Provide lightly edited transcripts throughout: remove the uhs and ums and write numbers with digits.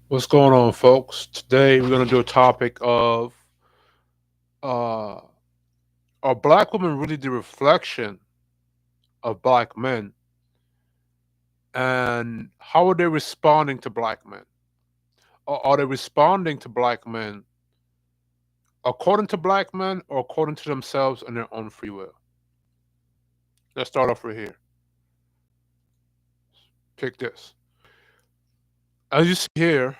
What's going on, folks? Today we're going to do a topic of uh, are black women really the reflection of black men? And how are they responding to black men? Or are they responding to black men according to black men or according to themselves and their own free will? Let's start off right here. Pick this. As you see here, it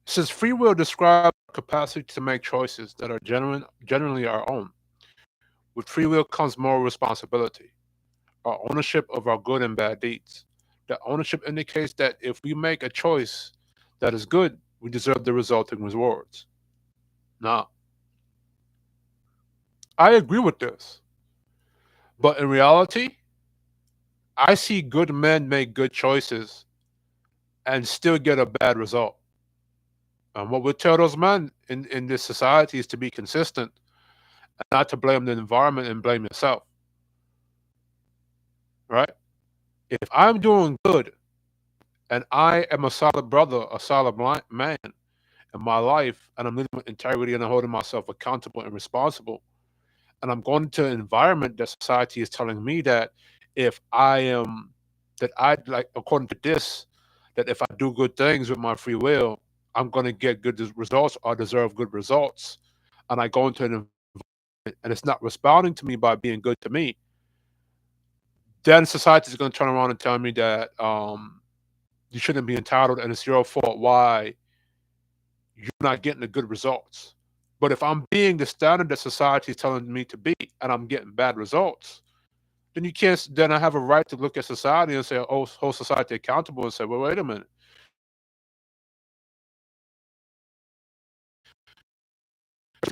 says free will describes our capacity to make choices that are generally our own. With free will comes moral responsibility, our ownership of our good and bad deeds. The ownership indicates that if we make a choice that is good, we deserve the resulting rewards. Now, I agree with this, but in reality, I see good men make good choices and still get a bad result. And what we tell those men in this society is to be consistent and not to blame the environment and blame yourself, right? If I'm doing good and I am a solid brother, a solid man, in my life and I'm living with integrity and I'm holding myself accountable and responsible. And I'm going into an environment that society is telling me that if I am, that I like, according to this, that if I do good things with my free will, I'm going to get good results or deserve good results. And I go into an environment and it's not responding to me by being good to me, then society is going to turn around and tell me that you shouldn't be entitled and it's your fault why you're not getting the good results. But if I'm being the standard that society is telling me to be and I'm getting bad results, then you can't, then I have a right to look at society and say, oh, hold society accountable and say, well, wait a minute.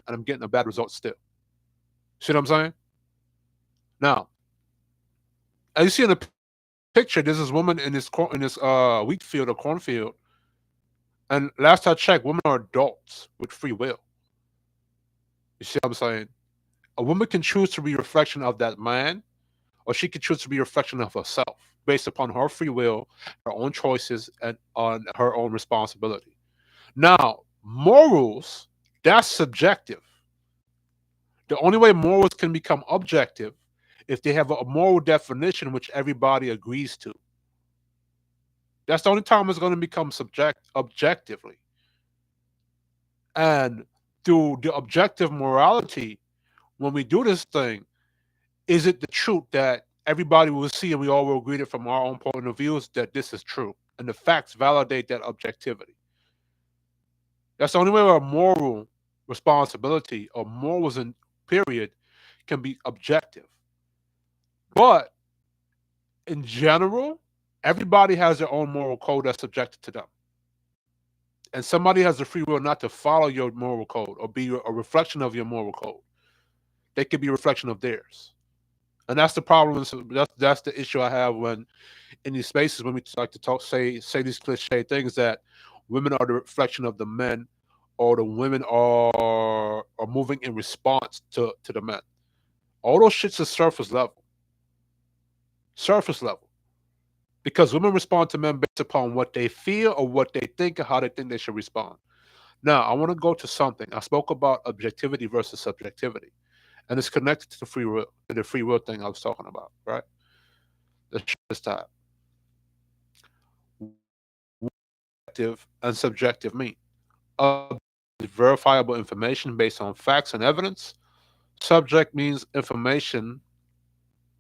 And I'm getting a bad result still. See what I'm saying? Now, as you see in the picture, there's this woman in this wheat field or cornfield. And last I checked, women are adults with free will. You see what I'm saying? A woman can choose to be a reflection of that man, or she can choose to be a reflection of herself based upon her free will, her own choices, and on her own responsibility. Now, morals, that's subjective. The only way morals can become objective if they have a moral definition which everybody agrees to. That's the only time it's going to become objectively. And through the objective morality, when we do this thing, is it the truth that everybody will see and we all will agree that from our own point of views that this is true? And the facts validate that objectivity. That's the only way where moral responsibility or morals in period can be objective. But in general, everybody has their own moral code that's subjected to them. And somebody has the free will not to follow your moral code or be a reflection of your moral code. They could be a reflection of theirs. And that's the problem. That's the issue I have when in these spaces when we like to talk, say these cliche things that women are the reflection of the men, or the women are moving in response to the men. All those shits is surface level, because women respond to men based upon what they feel or what they think or how they think they should respond. Now, I want to go to something. I spoke about objectivity versus subjectivity, and it's connected to the free will thing I was talking about, right? Let's check this time. Objective and subjective mean. Objective is verifiable information based on facts and evidence. Subject means information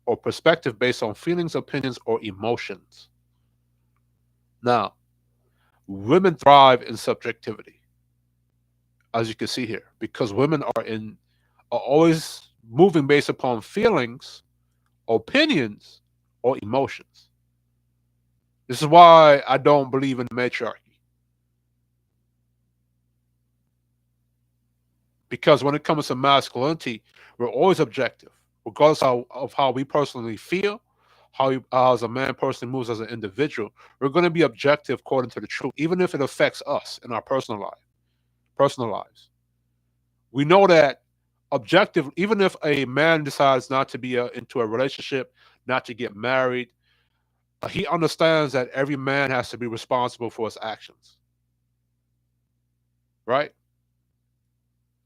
or perspective based on feelings, opinions, or emotions. Now, women thrive in subjectivity, as you can see here, because women are always moving based upon feelings, opinions, or emotions. This is why I don't believe in matriarchy. Because when it comes to masculinity, we're always objective, regardless of how we personally feel, how as a man personally moves as an individual. We're going to be objective according to the truth, even if it affects us in our personal lives. We know that objective, even if a man decides not to be into a relationship, not to get married, He understands that every man has to be responsible for his actions, right?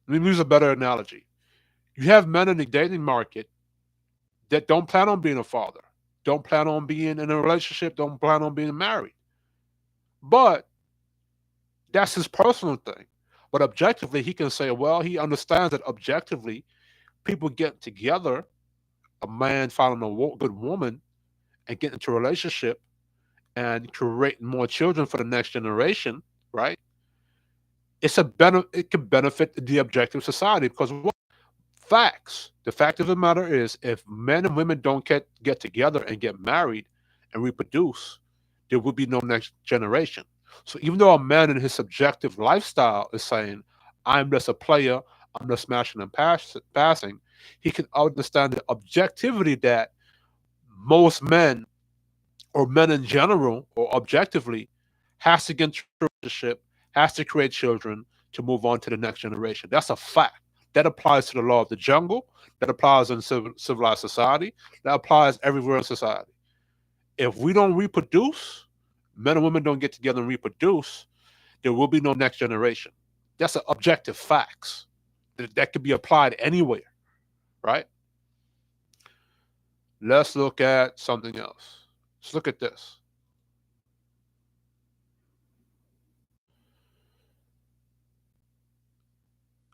Let me use a better analogy. You have men in the dating market that don't plan on being a father, don't plan on being in a relationship, don't plan on being married. But that's his personal thing. But objectively, he can say, well, he understands that objectively, people get together, a man finding a good woman, and get into a relationship and creating more children for the next generation, right? It can benefit the objective society because what facts. The fact of the matter is, if men and women don't get together and get married and reproduce, there will be no next generation. So even though a man in his subjective lifestyle is saying, "I'm just a player, I'm just smashing and passing," he can understand the objectivity that most men or men in general or objectively has to get into a relationship, has to create children to move on to the next generation. That's a fact. That applies to the law of the jungle. That applies in civilized society. That applies everywhere in society. If we don't reproduce, men and women don't get together and reproduce, there will be no next generation. That's an objective facts that could be applied anywhere, right? Let's look at something else. Let's look at this.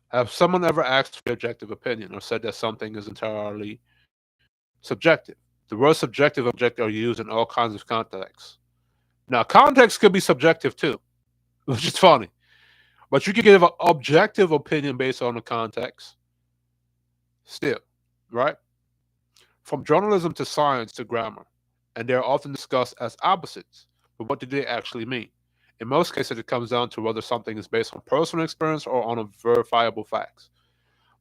Have someone ever asked for your objective opinion or said that something is entirely subjective? The words subjective and objective are used in all kinds of contexts. Now, context could be subjective too, which is funny. But you can give an objective opinion based on the context still, right? From journalism to science to grammar, and they are often discussed as opposites. But what do they actually mean? In most cases, it comes down to whether something is based on personal experience or on a verifiable facts.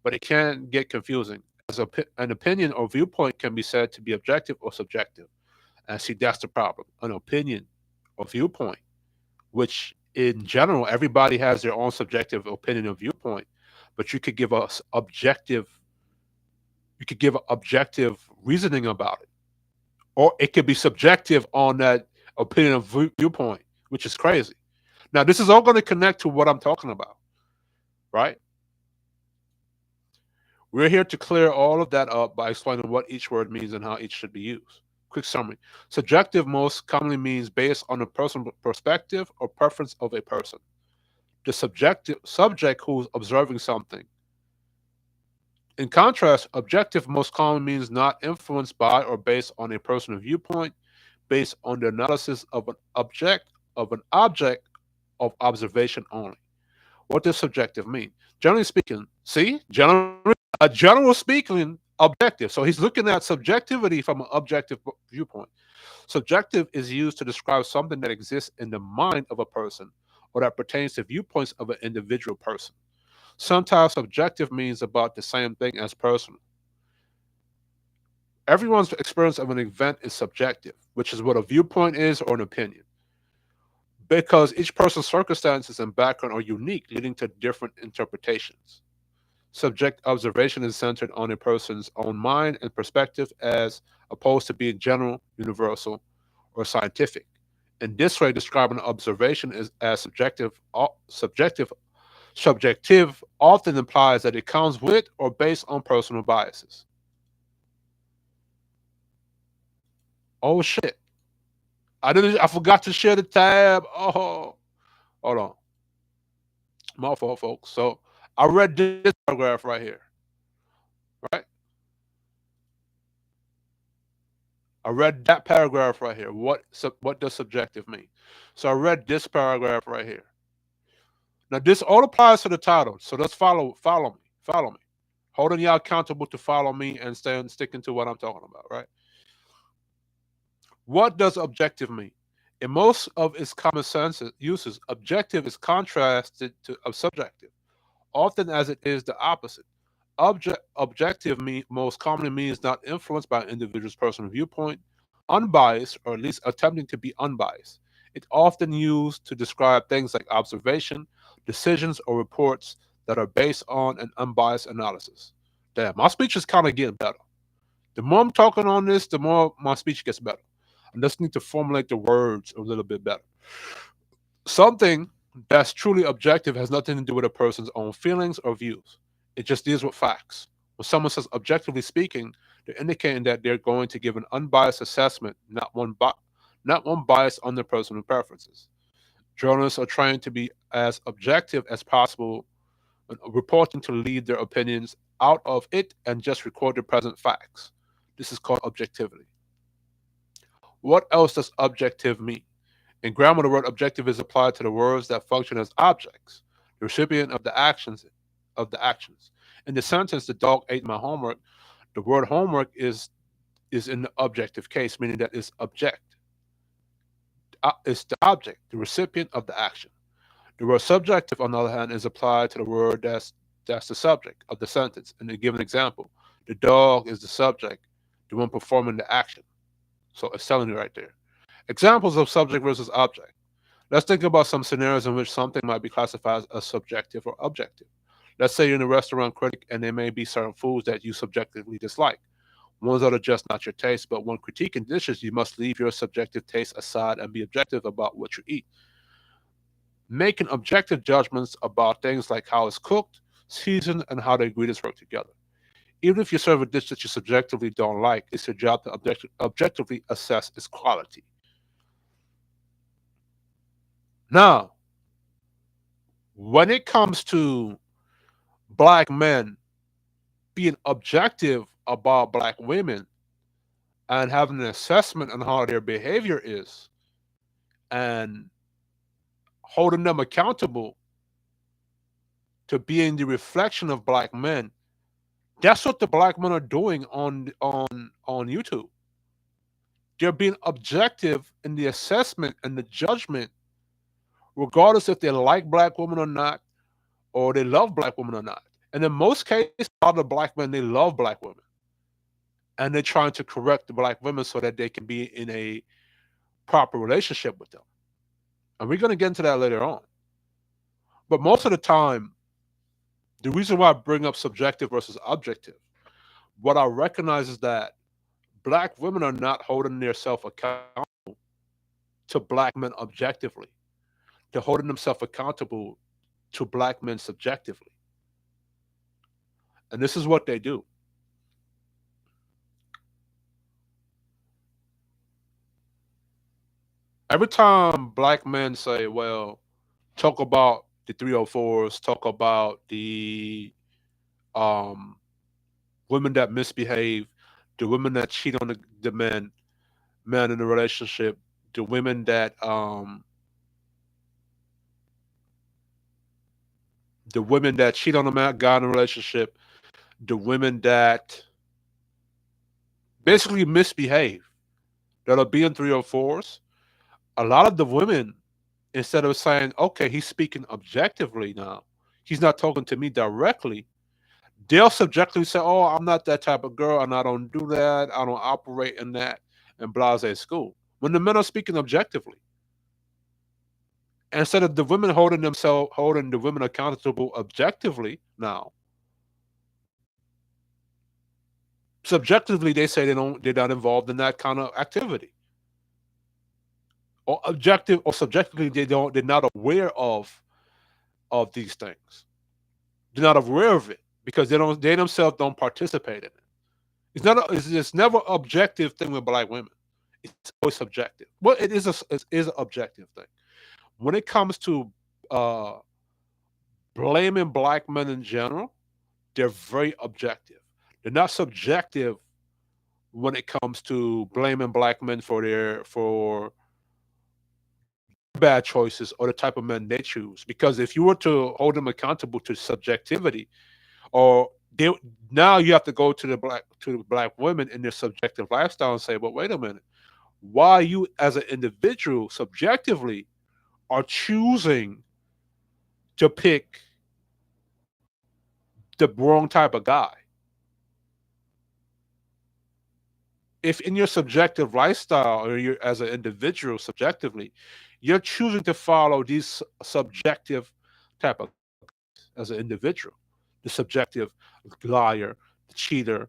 But it can get confusing, as an opinion or viewpoint can be said to be objective or subjective. And see, that's the problem. An opinion or viewpoint, which in general, everybody has their own subjective opinion or viewpoint, but you could give objective reasoning about it, or it could be subjective on that opinion of viewpoint, which is crazy. Now, this is all going to connect to what I'm talking about, right? We're here to clear all of that up by explaining what each word means and how each should be used. Quick summary. Subjective most commonly means based on the personal perspective or preference of a person. The subjective subject who's observing something. In contrast, objective most commonly means not influenced by or based on a personal viewpoint, based on the analysis of an object of observation only. What does subjective mean? Generally speaking, see, general speaking, objective. So he's looking at subjectivity from an objective viewpoint. Subjective is used to describe something that exists in the mind of a person or that pertains to viewpoints of an individual person. Sometimes subjective means about the same thing as personal. Everyone's experience of an event is subjective, which is what a viewpoint is or an opinion, because each person's circumstances and background are unique, leading to different interpretations. Subject observation is centered on a person's own mind and perspective as opposed to being general, universal, or scientific. In this way, describing an observation as subjective often implies that it comes with or based on personal biases. Oh shit. I forgot to share the tab. Oh, hold on. My fault, folks. So I read this paragraph right here, right? I read that paragraph right here. What does subjective mean? So I read this paragraph right here. Now this all applies to the title. So let's follow me. Holding y'all accountable to follow me and sticking to what I'm talking about, right? What does objective mean? In most of its common sense uses, objective is contrasted to subjective, often as it is the opposite. Objective most commonly means not influenced by an individual's personal viewpoint, unbiased, or at least attempting to be unbiased. It's often used to describe things like observation, decisions, or reports that are based on an unbiased analysis. Damn, my speech is kind of getting better. The more I'm talking on this, the more my speech gets better. I just need to formulate the words a little bit better. Something that's truly objective has nothing to do with a person's own feelings or views. It just deals with facts. When someone says objectively speaking, they're indicating that they're going to give an unbiased assessment, not one bias on their personal preferences. Journalists are trying to be as objective as possible when reporting to leave their opinions out of it and just record the present facts. This is called objectivity. What else does objective mean? In grammar, the word objective is applied to the words that function as objects, the recipient of the actions. In the sentence, the dog ate my homework, the word homework is in the objective case, meaning that it's the object, the recipient of the action. The word subjective, on the other hand, is applied to the word that's the subject of the sentence. In a given example, the dog is the subject, the one performing the action. So it's telling you right there. Examples of subject versus object. Let's think about some scenarios in which something might be classified as subjective or objective. Let's say you're in a restaurant critic and there may be certain foods that you subjectively dislike. Ones that are just not your taste, but when critiquing dishes, you must leave your subjective taste aside and be objective about what you eat. Making objective judgments about things like how it's cooked, seasoned, and how the ingredients work together. Even if you serve a dish that you subjectively don't like, it's your job to objectively assess its quality. Now, when it comes to black men being objective about black women and having an assessment on how their behavior is and holding them accountable to being the reflection of black men, that's what the black men are doing on YouTube. They're being objective in the assessment and the judgment, regardless if they like black women or not, or they love black women or not. And in most cases, a lot of black men, they love black women. And they're trying to correct the black women so that they can be in a proper relationship with them. And we're going to get into that later on. But most of the time, the reason why I bring up subjective versus objective, what I recognize is that black women are not holding themselves accountable to black men objectively. They're holding themselves accountable to black men subjectively. And this is what they do. Every time black men say, well, talk about the 304s, talk about the um, women that misbehave, the women that cheat on the men in the relationship, the women that cheat on the man guy in the relationship, the women that basically misbehave, that are being 304s. A lot of the women, instead of saying, okay, he's speaking objectively now, he's not talking to me directly, they'll subjectively say, oh, I'm not that type of girl and I don't do that, I don't operate in that, and blase school. When the men are speaking objectively, instead of the women holding the women accountable objectively now, subjectively they say they're not involved in that kind of activity. Or objective or subjectively they're not aware of these things. They're not aware of it because they themselves don't participate in it. It's never an objective thing with black women. It's always subjective. Well, it is an objective thing. When it comes to uh, blaming black men in general, they're very objective. They're not subjective when it comes to blaming black men for bad choices or the type of men they choose. Because if you were to hold them accountable to subjectivity, or they now you have to go to the black women in their subjective lifestyle and say, but wait a minute, why you as an individual subjectively are choosing to pick the wrong type of guy? If in your subjective lifestyle or you as an individual subjectively, you're choosing to follow these subjective type of as an individual, the subjective liar, the cheater,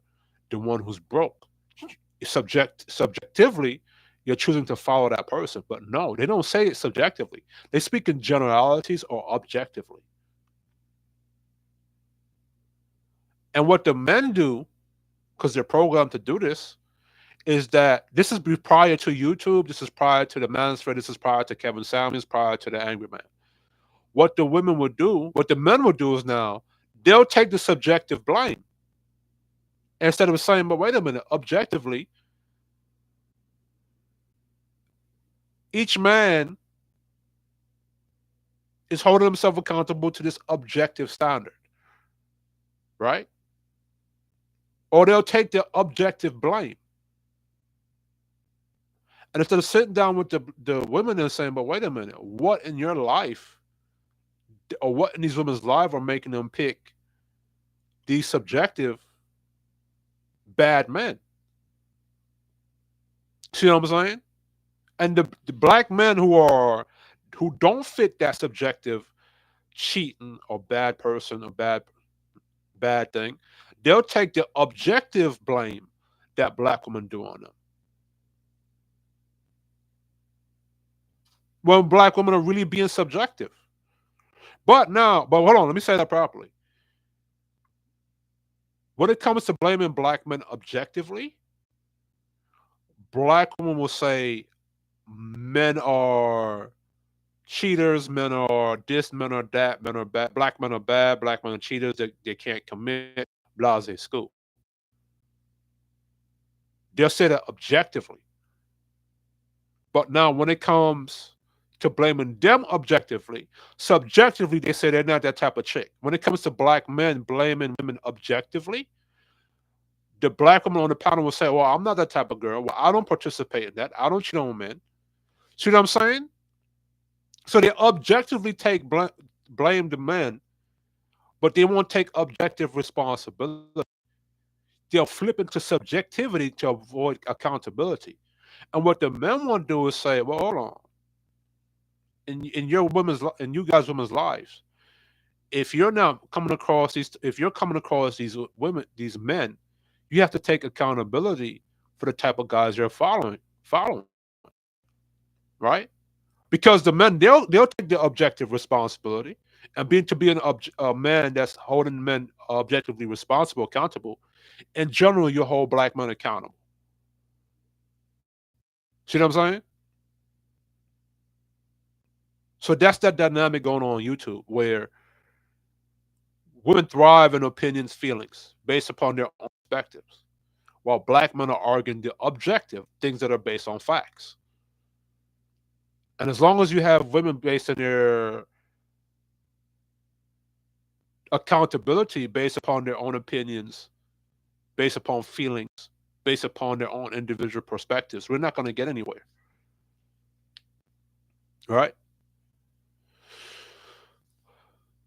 the one who's broke. Subjectively, you're choosing to follow that person. But no, they don't say it subjectively. They speak in generalities or objectively. And what the men do, because they're programmed to do this, is that this is prior to YouTube, this is prior to the Mansford, this is prior to Kevin Samuels, prior to the Angry Man. What the women would do, what the men would do is now they'll take the subjective blame instead of saying, but wait a minute, objectively, each man is holding himself accountable to this objective standard, right? Or they'll take the objective blame. And instead of sitting down with the women and saying, but wait a minute, what in your life or what in these women's life are making them pick these subjective bad men? See what I'm saying? And the black men who don't fit that subjective cheating or bad person or bad thing, they'll take the objective blame that black women do on them. When black women are really being subjective. But hold on, let me say that properly. When it comes to blaming black men objectively, black women will say men are cheaters, men are this, men are that, men are bad, black men are bad, black men are cheaters, they can't commit, blase school. They'll say that objectively. But now when it comes to blaming them objectively, subjectively they say they're not that type of chick. When it comes to black men blaming women objectively, the black woman on the panel will say, well, I'm not that type of girl. Well, I don't participate in that. I don't cheat on men. See what I'm saying? So they objectively blame the men, but they won't take objective responsibility. They'll flip into subjectivity to avoid accountability. And what the men want to do is say, well, hold on. In you guys women's lives, if you're now coming across these women, these men, you have to take accountability for the type of guys you're following, right? Because the men they'll take the objective responsibility and a man that's holding men objectively responsible, accountable. In general, you hold black men accountable. See what I'm saying? So that's that dynamic going on YouTube where women thrive in opinions, feelings based upon their own perspectives, while black men are arguing the objective things that are based on facts. And as long as you have women based on their accountability based upon their own opinions, based upon feelings, based upon their own individual perspectives, we're not going to get anywhere. Right?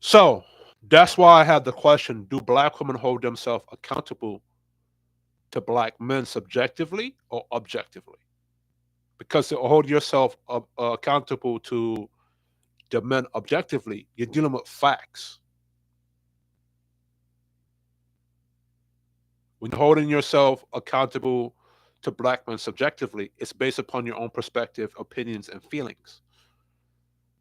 So that's why I had the question, do black women hold themselves accountable to black men subjectively or objectively? Because to hold yourself accountable to the men objectively, you're dealing with facts. When you're holding yourself accountable to black men subjectively, it's based upon your own perspective, opinions, and feelings.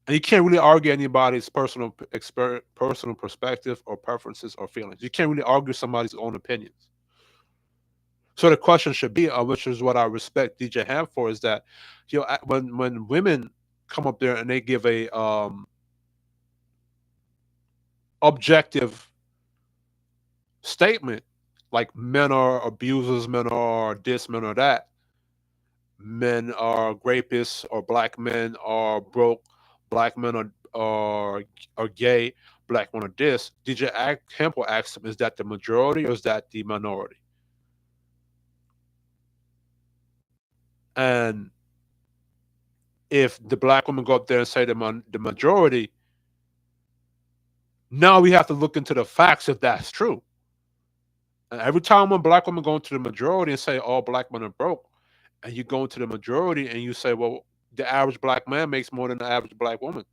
And you can't really argue anybody's personal perspective or preferences or feelings. You can't really argue somebody's own opinions. So the question should be, which is what I respect DJ Ham for, is that when women come up there and they give a objective statement, like men are abusers, men are this, men are that, men are rapists, or black men are broke, black men are gay, black men are this. DJ Hample asked him, is that the majority or is that the minority? And if the black women go up there and say the majority, now we have to look into the facts if that's true. And every time when black women go into the majority and say all black men are broke, and you go into the majority and you say, well, the average black man makes more than the average black woman.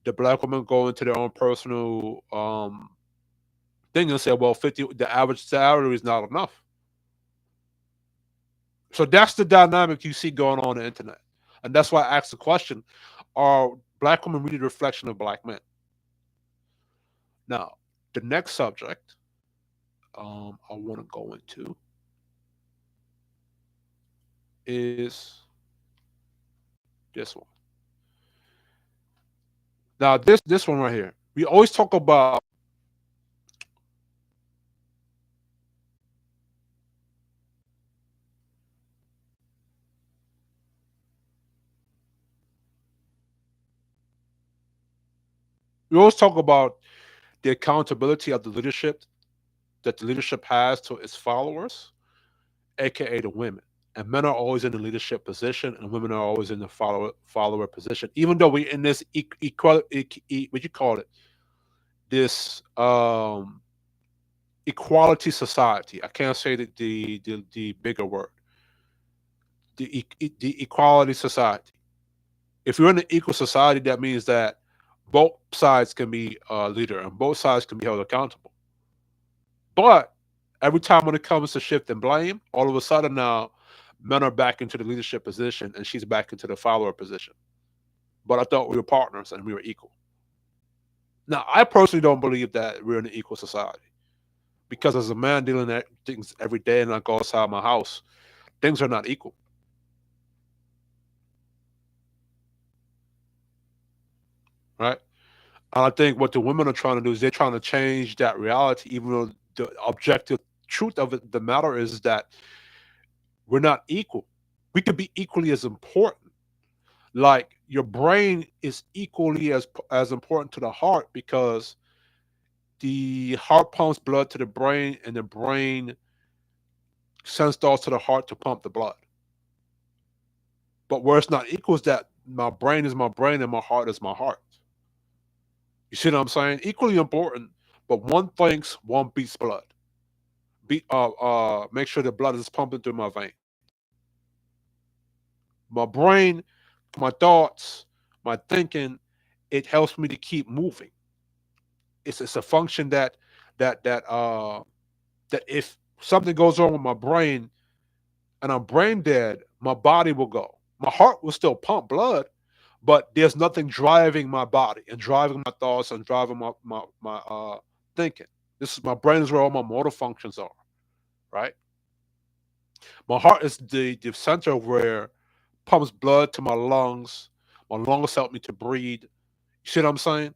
The black women go into their own personal thing and say, well, 50, the average salary is not enough. So that's the dynamic you see going on the internet. And that's why I asked the question, are black women really the reflection of black men? Now, the next subject I want to go into is this one. Now, this one right here. We always talk about we always talk about the accountability of the leadership that the leadership has to its followers, aka the women. And men are always in the leadership position, and women are always in the follower position. Even though we're in this what you call it, this equality society. I can't say the bigger word, the equality society. If you're in an equal society, that means that both sides can be a leader and both sides can be held accountable. But every time when it comes to shift and blame, all of a sudden now men are back into the leadership position and she's back into the follower position. But I thought we were partners and we were equal. Now, I personally don't believe that we're in an equal society because as a man dealing with things every day and I go outside my house, things are not equal, right? And I think what the women are trying to do is they're trying to change that reality, even though the objective truth of it, the matter is that we're not equal. We could be equally as important. Like your brain is equally as important to the heart because the heart pumps blood to the brain and the brain sends thoughts to the heart to pump the blood. But where it's not equal is that my brain is my brain and my heart is my heart. You see what I'm saying? Equally important, but one thinks one beats blood. Make sure the blood is pumping through my vein. My brain, my thoughts, my thinking, it helps me to keep moving. It's a function that if something goes wrong with my brain and I'm brain dead, my body will go. My heart will still pump blood, but there's nothing driving my body and driving my thoughts and driving my thinking. This is my brain is where all my motor functions are, right? My heart is the center where pumps blood to my lungs. My lungs help me to breathe. You see what I'm saying?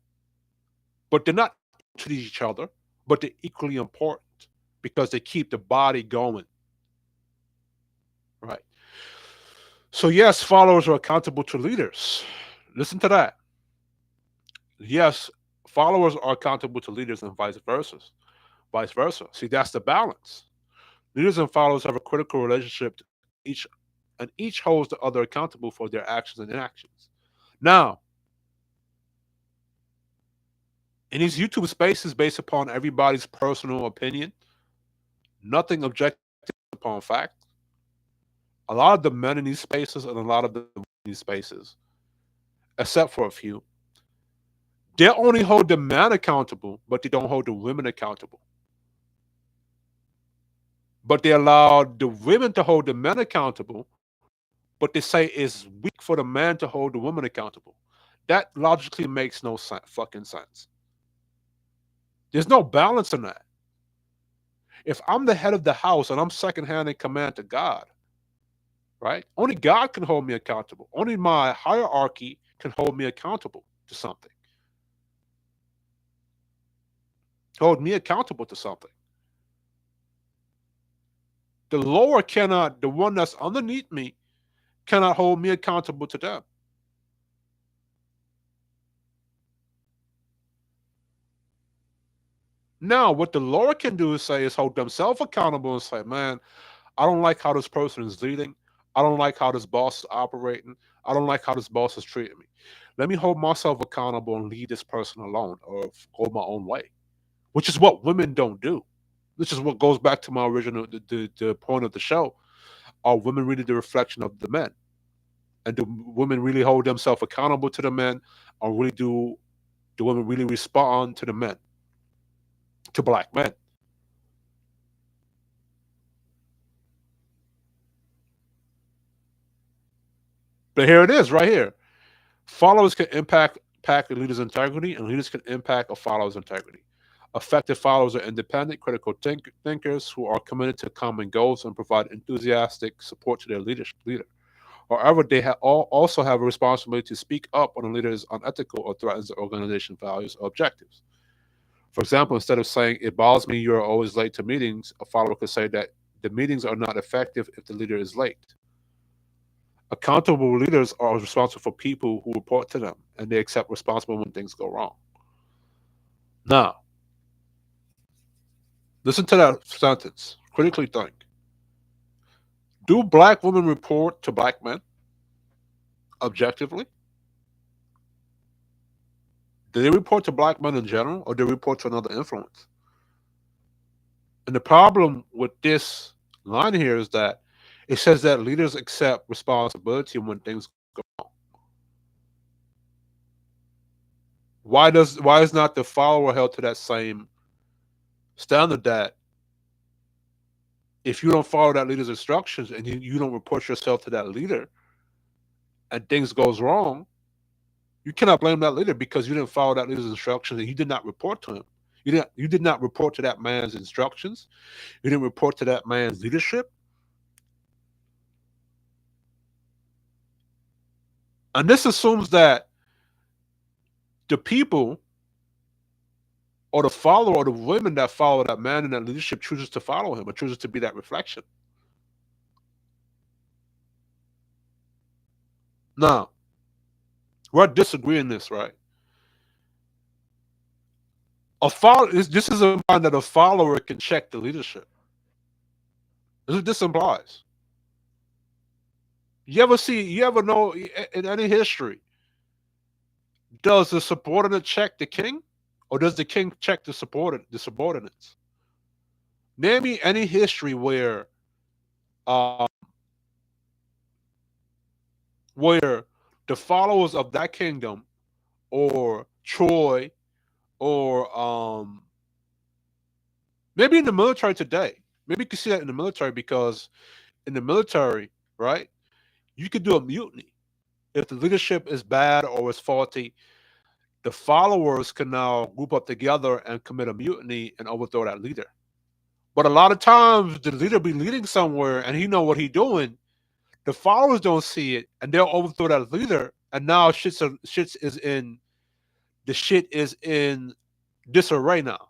But they're not equal to each other, but they're equally important because they keep the body going, right? So yes, followers are accountable to leaders. Listen to that. Yes, followers are accountable to leaders and vice versa. Vice versa. See, that's the balance. Leaders and followers have a critical relationship to each, and each holds the other accountable for their actions and inactions. Now, in these YouTube spaces based upon everybody's personal opinion, nothing objective upon fact. A lot of the men in these spaces and a lot of the women in these spaces, except for a few, they only hold the man accountable, but they don't hold the women accountable. But they allow the women to hold the men accountable, but they say it's weak for the man to hold the woman accountable. That logically makes no fucking sense. There's no balance in that. If I'm the head of the house and I'm second hand in command to God, right? Only God can hold me accountable. Only my hierarchy can hold me accountable to something. Hold me accountable to something. The lower cannot, the one that's underneath me cannot hold me accountable to them. Now, what the lower can do is hold themselves accountable and say, man, I don't like how this person is leading. I don't like how this boss is operating. I don't like how this boss is treating me. Let me hold myself accountable and leave this person alone or go my own way, which is what women don't do. Which is what goes back to my original, the point of the show. Are women really the reflection of the men? And do women really hold themselves accountable to the men? Or really do women really respond to the men, to black men? But here it is, right here. Followers can impact a leader's integrity, and leaders can impact a follower's integrity. Effective followers are independent, critical thinkers who are committed to common goals and provide enthusiastic support to their leader. However, they also have a responsibility to speak up when a leader is unethical or threatens the organization's values or objectives. For example, instead of saying, "It bothers me you're always late to meetings," a follower could say that the meetings are not effective if the leader is late. Accountable leaders are responsible for people who report to them, and they accept responsibility when things go wrong. Now, listen to that sentence. Critically think. Do black women report to black men objectively? Do they report to black men in general, or do they report to another influence? And the problem with this line here is that it says that leaders accept responsibility when things go wrong. Why is not the follower held to that same standard that if you don't follow that leader's instructions and you don't report yourself to that leader and things goes wrong, you cannot blame that leader because you didn't follow that leader's instructions and you did not report to him. You did not report to that man's instructions. You didn't report to that man's leadership. And this assumes that the people or the follower or the women that follow that man in that leadership chooses to follow him or chooses to be that reflection. Now, we're disagreeing this, right? A follow this is implying that a follower can check the leadership. This is what this implies. You ever know in any history, does the subordinate check the king? Or does the king check the subordinates? Name me any history uh, where the followers of that kingdom or Troy or maybe in the military today. Maybe you can see that in the military because in the military, right, you could do a mutiny. If the leadership is bad or is faulty, the followers can now group up together and commit a mutiny and overthrow that leader. But a lot of times the leader be leading somewhere and he know what he doing. The followers don't see it and they'll overthrow that leader. And now the shit is in disarray now.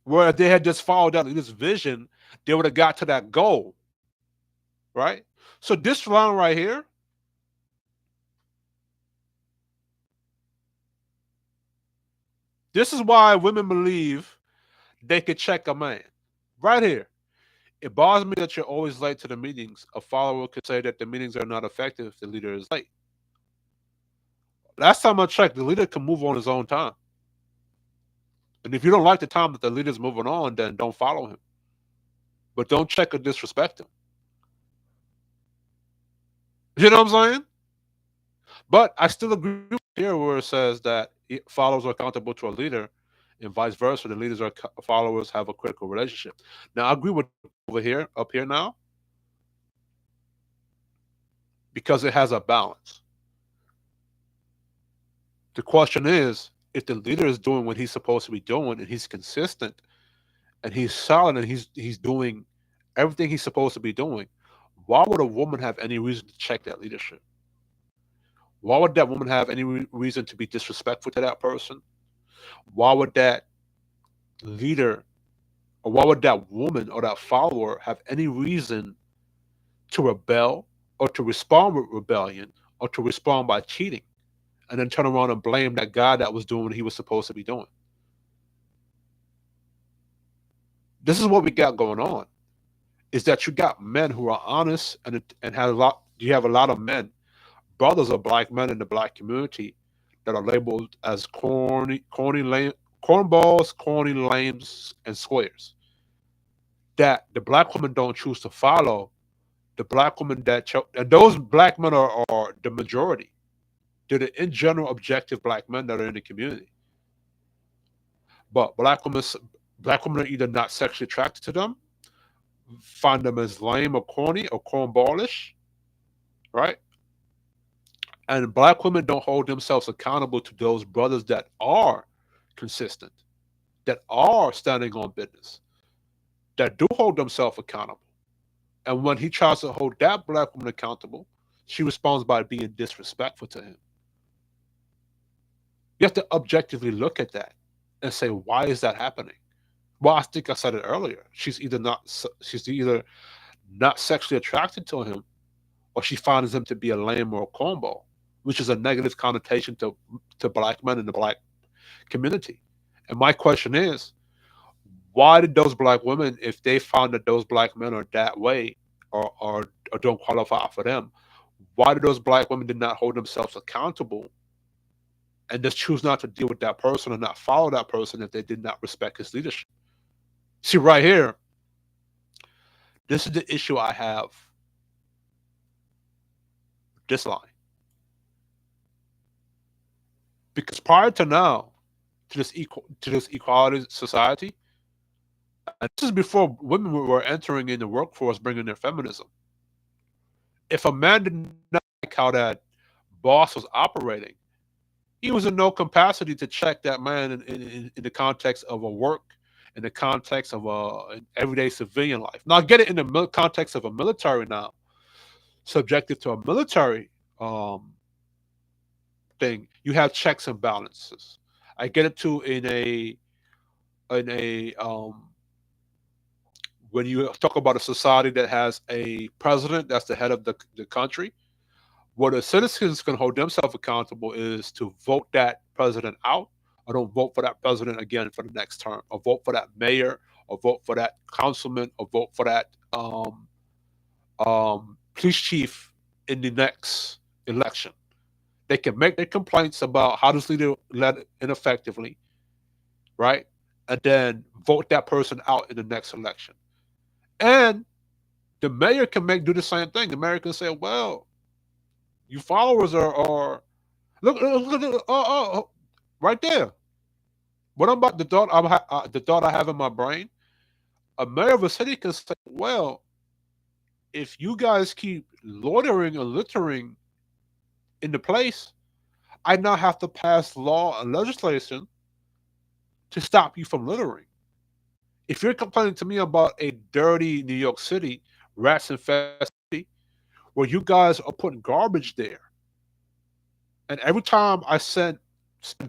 Where if they had just followed that leader's vision, they would have got to that goal. Right? So this line right here, this is why women believe they could check a man. Right here. It bothers me that you're always late to the meetings. A follower could say that the meetings are not effective if the leader is late. Last time I checked, the leader can move on his own time. And if you don't like the time that the leader's moving on, then don't follow him. But don't check or disrespect him. You know what I'm saying? But I still agree with here where it says that followers are accountable to a leader and vice versa. The leaders are followers have a critical relationship. Now I agree with over here, up here now, because it has a balance. The question is, if the leader is doing what he's supposed to be doing and he's consistent and he's solid and he's doing everything he's supposed to be doing, why would a woman have any reason to check that leadership? Why would that woman have any reason to be disrespectful to that person? Why would that leader or why would that woman or that follower have any reason to rebel or to respond with rebellion or to respond by cheating and then turn around and blame that guy that was doing what he was supposed to be doing? This is what we got going on. Is that you got men who are honest and have a lot. You have a lot of men, brothers of black men in the black community, that are labeled as cornballs, corny lames, and squares. That the black women don't choose to follow. The black women and those black men are the majority. They're the in general objective black men that are in the community. But black women are either not sexually attracted to them, find them as lame or corny or cornballish, right? And black women don't hold themselves accountable to those brothers that are consistent, that are standing on business, that do hold themselves accountable. And when he tries to hold that black woman accountable, she responds by being disrespectful to him. You have to objectively look at that and say, why is that happening? Well, I think I said it earlier. She's either not sexually attracted to him, or she finds him to be a lame or a cornball, which is a negative connotation to black men in the black community. And my question is, why did those black women, if they found that those black men are that way, or don't qualify for them, why did those black women did not hold themselves accountable and just choose not to deal with that person and not follow that person if they did not respect his leadership? See, right here, this is the issue I have with this line. Because prior to now, to this equality society, and this is before women were entering in the workforce, bringing their feminism. If a man did not like how that boss was operating, he was in no capacity to check that man in the context of a work, in the context of an everyday civilian life. Now, I get it in the context of a military now, subjective to a military thing. You have checks and balances. I get it too in a when you talk about a society that has a president that's the head of the country. What the citizens can hold themselves accountable is to vote that president out, or don't vote for that president again for the next term, or vote for that mayor, or vote for that councilman, or vote for that police chief in the next election. They can make their complaints about how this leader led ineffectively, right? And then vote that person out in the next election. And the mayor can do the same thing. The mayor can say, well, you followers are look, right there. What about the thought I have in my brain? A mayor of a city can say, "Well, if you guys keep loitering and littering in the place, I now have to pass law and legislation to stop you from littering. If you're complaining to me about a dirty New York City, rats infested city, where you guys are putting garbage there, and every time I spend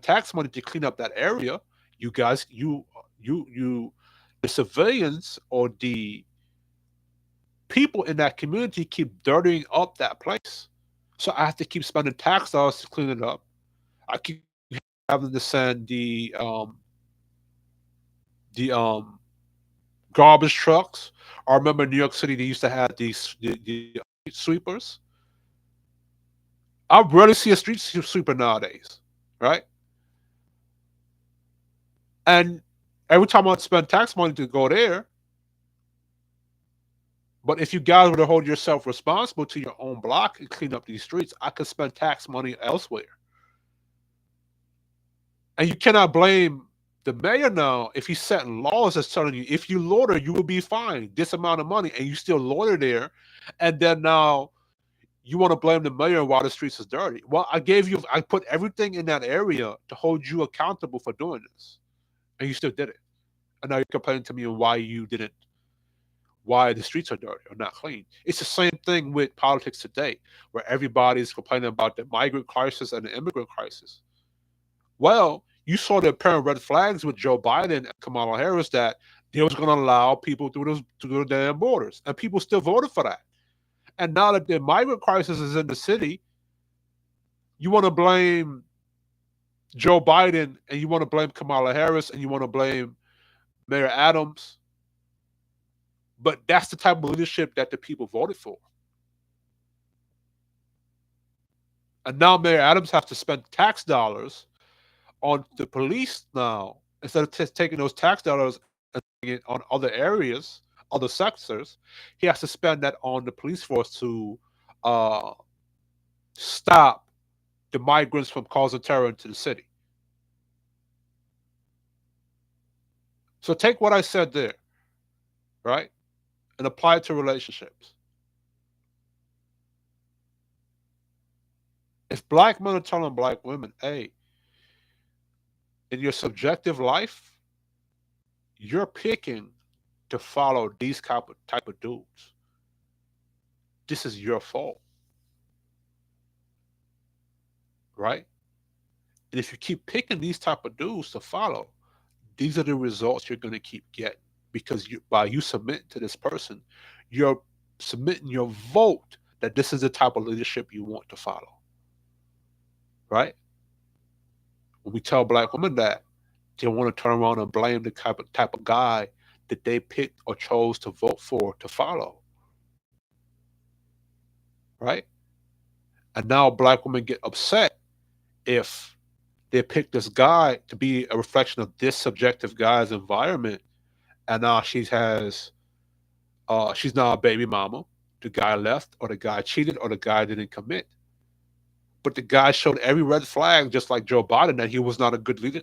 tax money to clean up that area, you guys, you, the civilians or the people in that community keep dirtying up that place. So I have to keep spending tax dollars to clean it up. I keep having to send the garbage trucks. I remember in New York City they used to have the sweepers. I rarely see a street sweeper nowadays, right? And every time I spend tax money to go there, but if you guys were to hold yourself responsible to your own block and clean up these streets, I could spend tax money elsewhere. And you cannot blame the mayor now if he's setting laws that's telling you if you loiter, you will be fined this amount of money, and you still loiter there, and then now you want to blame the mayor while the streets is dirty. Well, I put everything in that area to hold you accountable for doing this, and you still did it. And now you're complaining to me why you didn't, why the streets are dirty or not clean. It's the same thing with politics today, where everybody's complaining about the migrant crisis and the immigrant crisis. Well, you saw the apparent red flags with Joe Biden and Kamala Harris that they was going to allow people through the damn borders, and people still voted for that. And now that the migrant crisis is in the city, you want to blame Joe Biden, and you want to blame Kamala Harris, and you want to blame Mayor Adams. But that's the type of leadership that the people voted for. And now Mayor Adams has to spend tax dollars on the police now, instead of taking those tax dollars and putting it on other areas, other sectors. He has to spend that on the police force to uh, stop the migrants from causing terror into the city. So take what I said there, right, and apply it to relationships. If black men are telling black women, hey, in your subjective life, you're picking to follow these type of dudes. This is your fault, right? And if you keep picking these type of dudes to follow, these are the results you're going to keep getting because by you submitting to this person, you're submitting your vote that this is the type of leadership you want to follow, right? When we tell black women that, they want to turn around and blame the type of guy that they picked or chose to vote for to follow, right? And now black women get upset if they pick this guy to be a reflection of this subjective guy's environment, and now she's now a baby mama. The guy left, or the guy cheated, or the guy didn't commit. But the guy showed every red flag, just like Joe Biden, that he was not a good leader.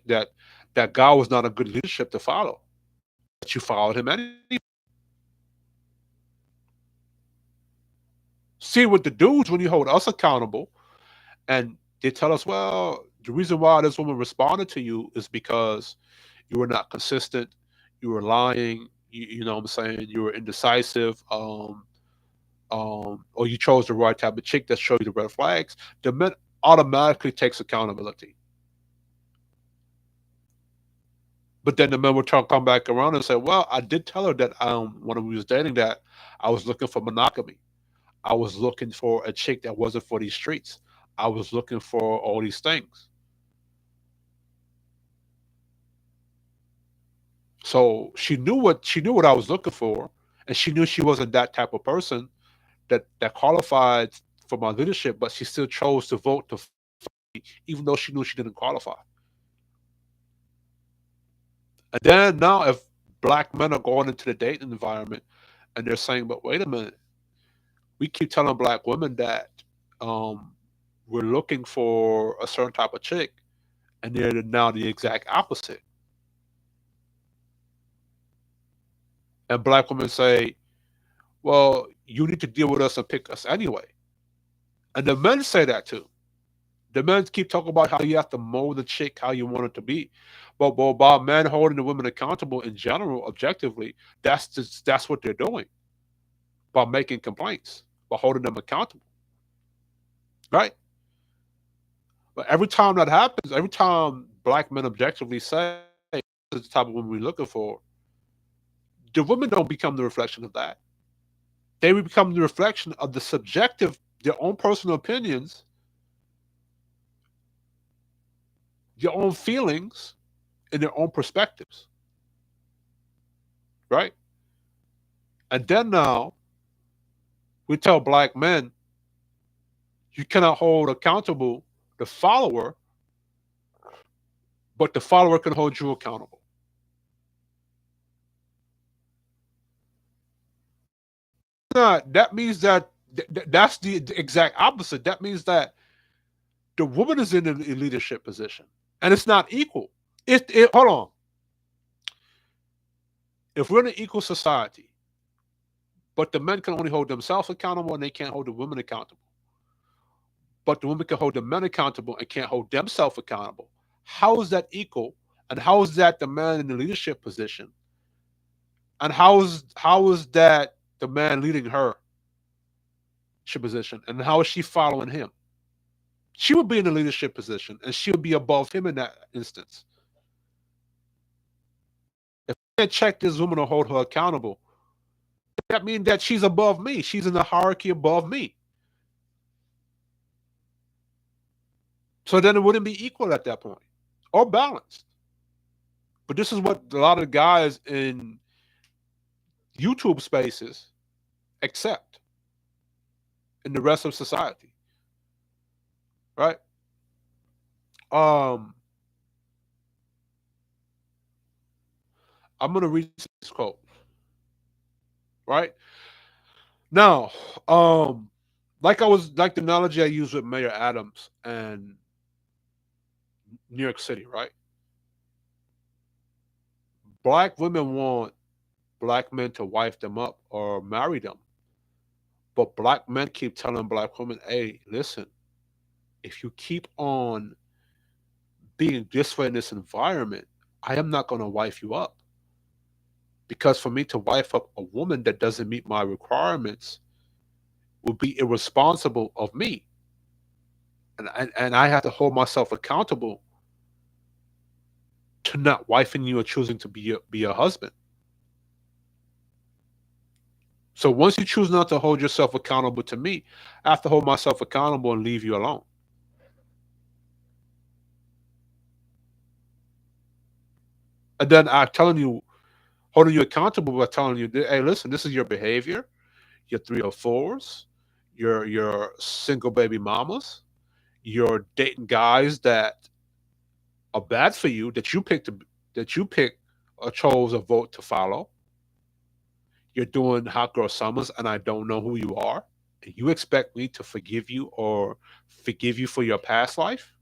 That guy was not a good leadership to follow. But you followed him anyway. See, with the dudes, when you hold us accountable, and they tell us, well, the reason why this woman responded to you is because you were not consistent, you were lying, you know what I'm saying, you were indecisive, or you chose the right type of chick that showed you the red flags. The men automatically takes accountability. But then the men would come back around and say, well, I did tell her that when we was dating that I was looking for monogamy. I was looking for a chick that wasn't for these streets. I was looking for all these things. So she knew what I was looking for, and she knew she wasn't that type of person that qualified for my leadership, but she still chose to vote to fight, even though she knew she didn't qualify. And then now, if black men are going into the dating environment and they're saying, "But wait a minute, we keep telling black women that um, we're looking for a certain type of chick," and they're now the exact opposite. And black women say, "Well, you need to deal with us and pick us anyway." And the men say that too. The men keep talking about how you have to mold the chick how you want it to be. But about men holding the women accountable in general, objectively, that's what they're doing by making complaints, by holding them accountable, right? But every time that happens, every time black men objectively say, "This is the type of woman we're looking for," the women don't become the reflection of that. They become the reflection of the subjective, their own personal opinions, their own feelings, and their own perspectives, right? And then now we tell black men you cannot hold accountable the follower, but the follower can hold you accountable. Not that means that that's the exact opposite. That means that the woman is in a leadership position, and it's not equal. Hold on. If we're in an equal society, but the men can only hold themselves accountable and they can't hold the women accountable, but the women can hold the men accountable and can't hold themselves accountable. How is that equal? And how is that the man in the leadership position? And how is that the man leading her position? And how is she following him? She would be in a leadership position and she would be above him in that instance. If I can't check this woman or hold her accountable, that means that she's above me. She's in the hierarchy above me. So then it wouldn't be equal at that point or balanced. But this is what a lot of guys in YouTube spaces accept in the rest of society, right? Um, I'm gonna read this quote, right? Now, like the analogy I used with Mayor Adams and New York City, right? Black women want black men to wife them up or marry them. But black men keep telling black women, hey, listen, if you keep on being this way in this environment, I am not going to wife you up. Because for me to wife up a woman that doesn't meet my requirements would be irresponsible of me. And I have to hold myself accountable to not wifing you or choosing to be a husband. So once you choose not to hold yourself accountable to me, I have to hold myself accountable and leave you alone. And then I'm telling you, holding you accountable by telling you, hey, listen, this is your behavior, your 304s, your single baby mamas, you're dating guys that are bad for you that you pick or chose a vote to follow. You're doing hot girl summers and I don't know who you are. And you expect me to forgive you or forgive you for your past life?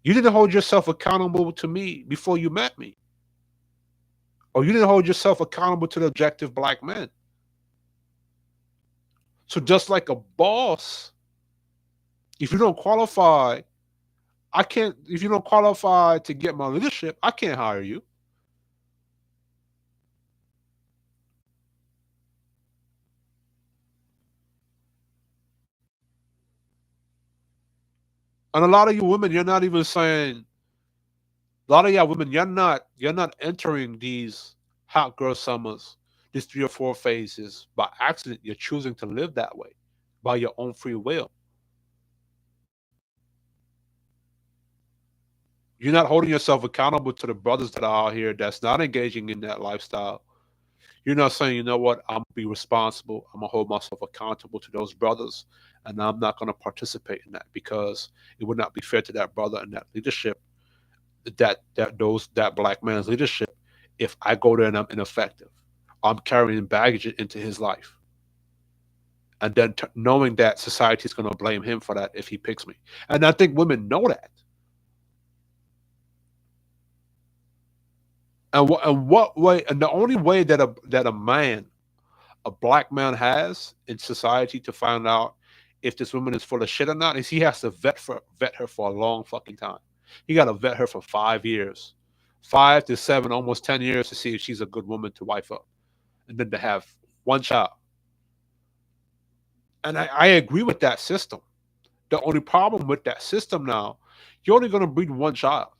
You didn't hold yourself accountable to me before you met me. Or you didn't hold yourself accountable to the objective black men. So just like a boss, if you don't qualify, I can't if you don't qualify to get my leadership, I can't hire you. And a lot of you women, you're not even saying a lot of y'all women, you're not entering these hot girl summers, these 3 or 4 phases by accident. You're choosing to live that way by your own free will. You're not holding yourself accountable to the brothers that are out here that's not engaging in that lifestyle. You're not saying, you know what, I'm gonna be responsible. I'm gonna hold myself accountable to those brothers, and I'm not gonna participate in that because it would not be fair to that brother and that leadership, that black man's leadership, if I go there and I'm ineffective. I'm carrying baggage into his life, and then knowing that society is gonna blame him for that if he picks me. And I think women know that. And what way? And the only way that a black man has in society to find out if this woman is full of shit or not is he has to vet her for a long fucking time. He got to vet her for 5 years, 5 to 7, almost 10 years to see if she's a good woman to wife up, and then to have one child. And I agree with that system. The only problem with that system now, you're only going to breed one child.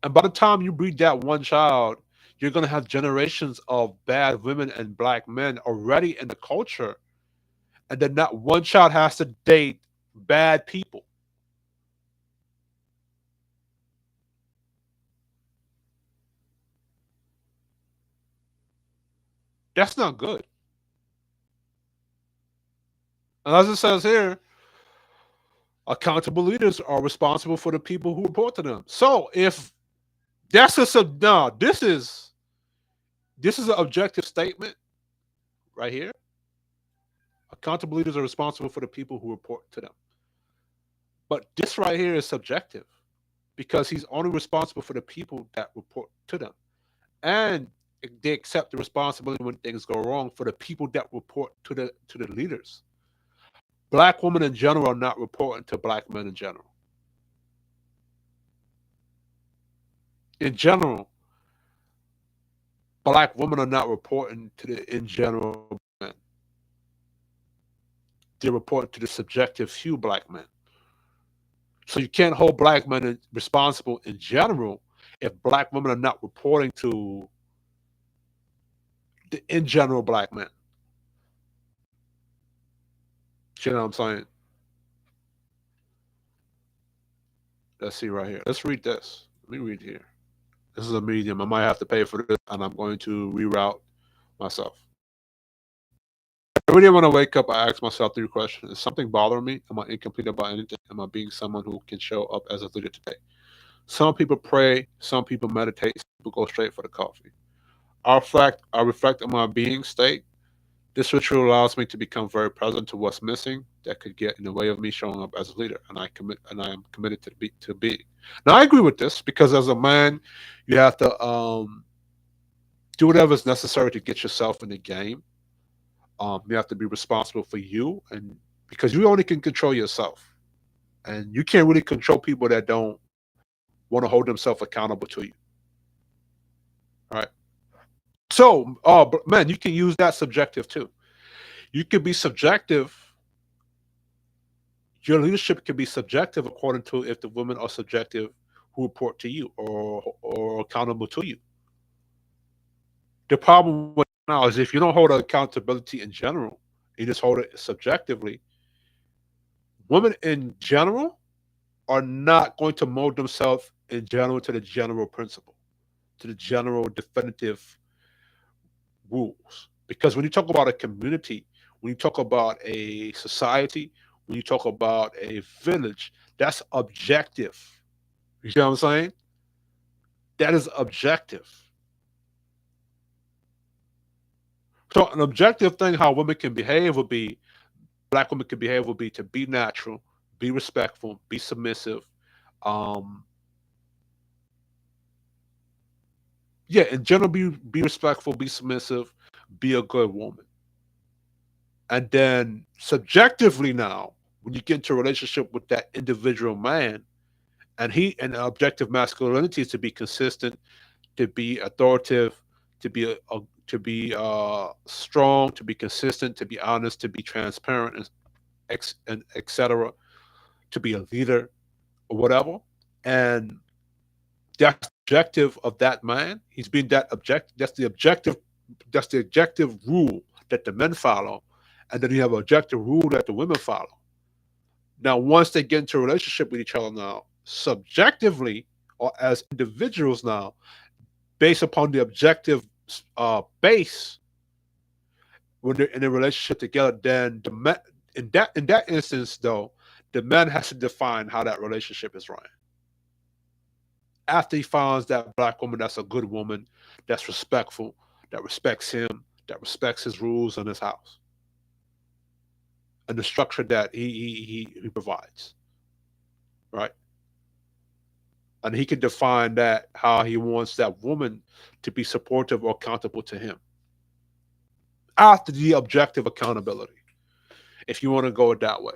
And by the time you breed that one child, you're going to have generations of bad women and black men already in the culture. And then that one child has to date bad people. That's not good. And as it says here, accountable leaders are responsible for the people who report to them. So if that's a sub no, this is an objective statement right here. Accountable leaders are responsible for the people who report to them. But this right here is subjective because he's only responsible for the people that report to them. And they accept the responsibility when things go wrong for the people that report to the leaders. Black women in general are not reporting to black men in general. In general, black women are not reporting to the in general men. They're reporting to the subjective few black men. So you can't hold black men responsible in general if black women are not reporting to the in general black men. You know what I'm saying? Let's see right here. Let's read this. Let me read here. This is a medium. I might have to pay for this, and I'm going to reroute myself. Every day when I wake up, I ask myself 3 questions. Is something bothering me? Am I incomplete about anything? Am I being someone who can show up as a leader today? Some people pray, some people meditate, some people go straight for the coffee. I reflect on my being state. This ritual allows me to become very present to what's missing that could get in the way of me showing up as a leader, and I am committed to being. Now I agree with this because as a man, you have to do whatever is necessary to get yourself in the game. You have to be responsible for you and because you only can control yourself, and you can't really control people that don't want to hold themselves accountable to you. Right. So, but man, you can use that subjective too. You can be subjective. Your leadership can be subjective according to if the women are subjective who report to you or accountable to you. The problem with now is if you don't hold accountability in general, you just hold it subjectively. Women in general are not going to mold themselves in general to the general principle, to the general definitive rules. Because when you talk about a community, when you talk about a society, when you talk about a village, that's objective. You see what I'm saying? That is objective. So an objective thing how women can behave would be black women can behave would be to be natural, be respectful, be submissive. Um, yeah, in general, be respectful, be submissive, be a good woman. And then subjectively now, when you get into a relationship with that individual man, and the objective masculinity is to be consistent, to be authoritative, to be to be strong, to be consistent, to be honest, to be transparent, and etc. To be a leader or whatever. And that's the objective of that man. He's being that object. That's the objective. That's the objective rule that the men follow, and then you have an objective rule that the women follow. Now, once they get into a relationship with each other, now subjectively or as individuals, now based upon the objective base, when they're in a relationship together, then the man, in that instance, though, the man has to define how that relationship is running. After he finds that black woman that's a good woman, that's respectful, that respects him, that respects his rules and his house, and the structure that he provides, right? And he can define that how he wants that woman to be supportive or accountable to him after the objective accountability, if you want to go it that way.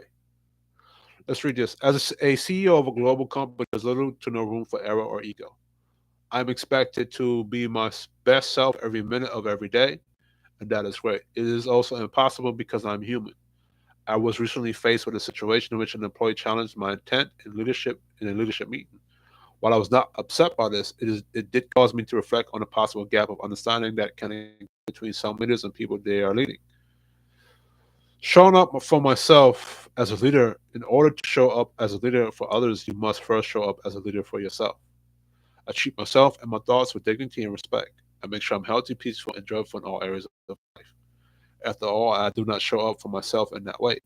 Let's read this. As a CEO of a global company, there's little to no room for error or ego. I'm expected to be my best self every minute of every day, and that is great. It is also impossible because I'm human. I was recently faced with a situation in which an employee challenged my intent in a leadership meeting. While I was not upset by this, it did cause me to reflect on a possible gap of understanding that can exist between some leaders and people they are leading. Showing up for myself as a leader, in order to show up as a leader for others, you must first show up as a leader for yourself. I treat myself and my thoughts with dignity and respect. I make sure I'm healthy, peaceful, and joyful in all areas of life. After all, I do not show up for myself in that way.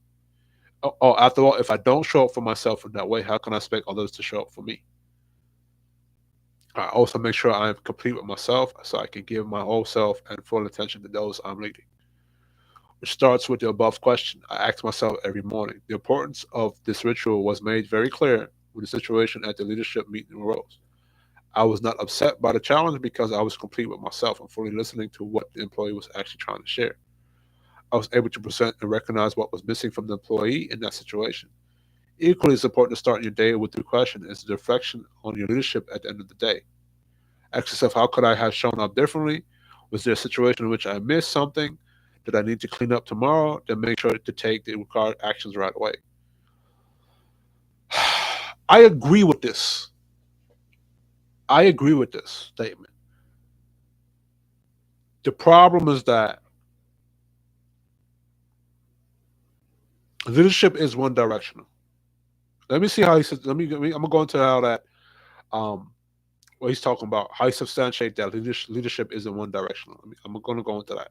After all, if I don't show up for myself in that way, how can I expect others to show up for me? I also make sure I am complete with myself so I can give my whole self and full attention to those I'm leading. Which starts with the above question. I ask myself every morning. The importance of this ritual was made very clear when the situation at the leadership meeting arose. I was not upset by the challenge because I was complete with myself and fully listening to what the employee was actually trying to share. I was able to present and recognize what was missing from the employee in that situation. Equally as important to start your day with the question is the reflection on your leadership at the end of the day. Ask yourself, how could I have shown up differently? Was there a situation in which I missed something that I need to clean up tomorrow? Then make sure to take the required actions right away. I agree with this. I agree with this statement. The problem is that leadership is one directional. Let me see how he says. I'm gonna go into how that um what he's talking about. How he substantiate that leadership isn't one directional. I'm gonna go into that.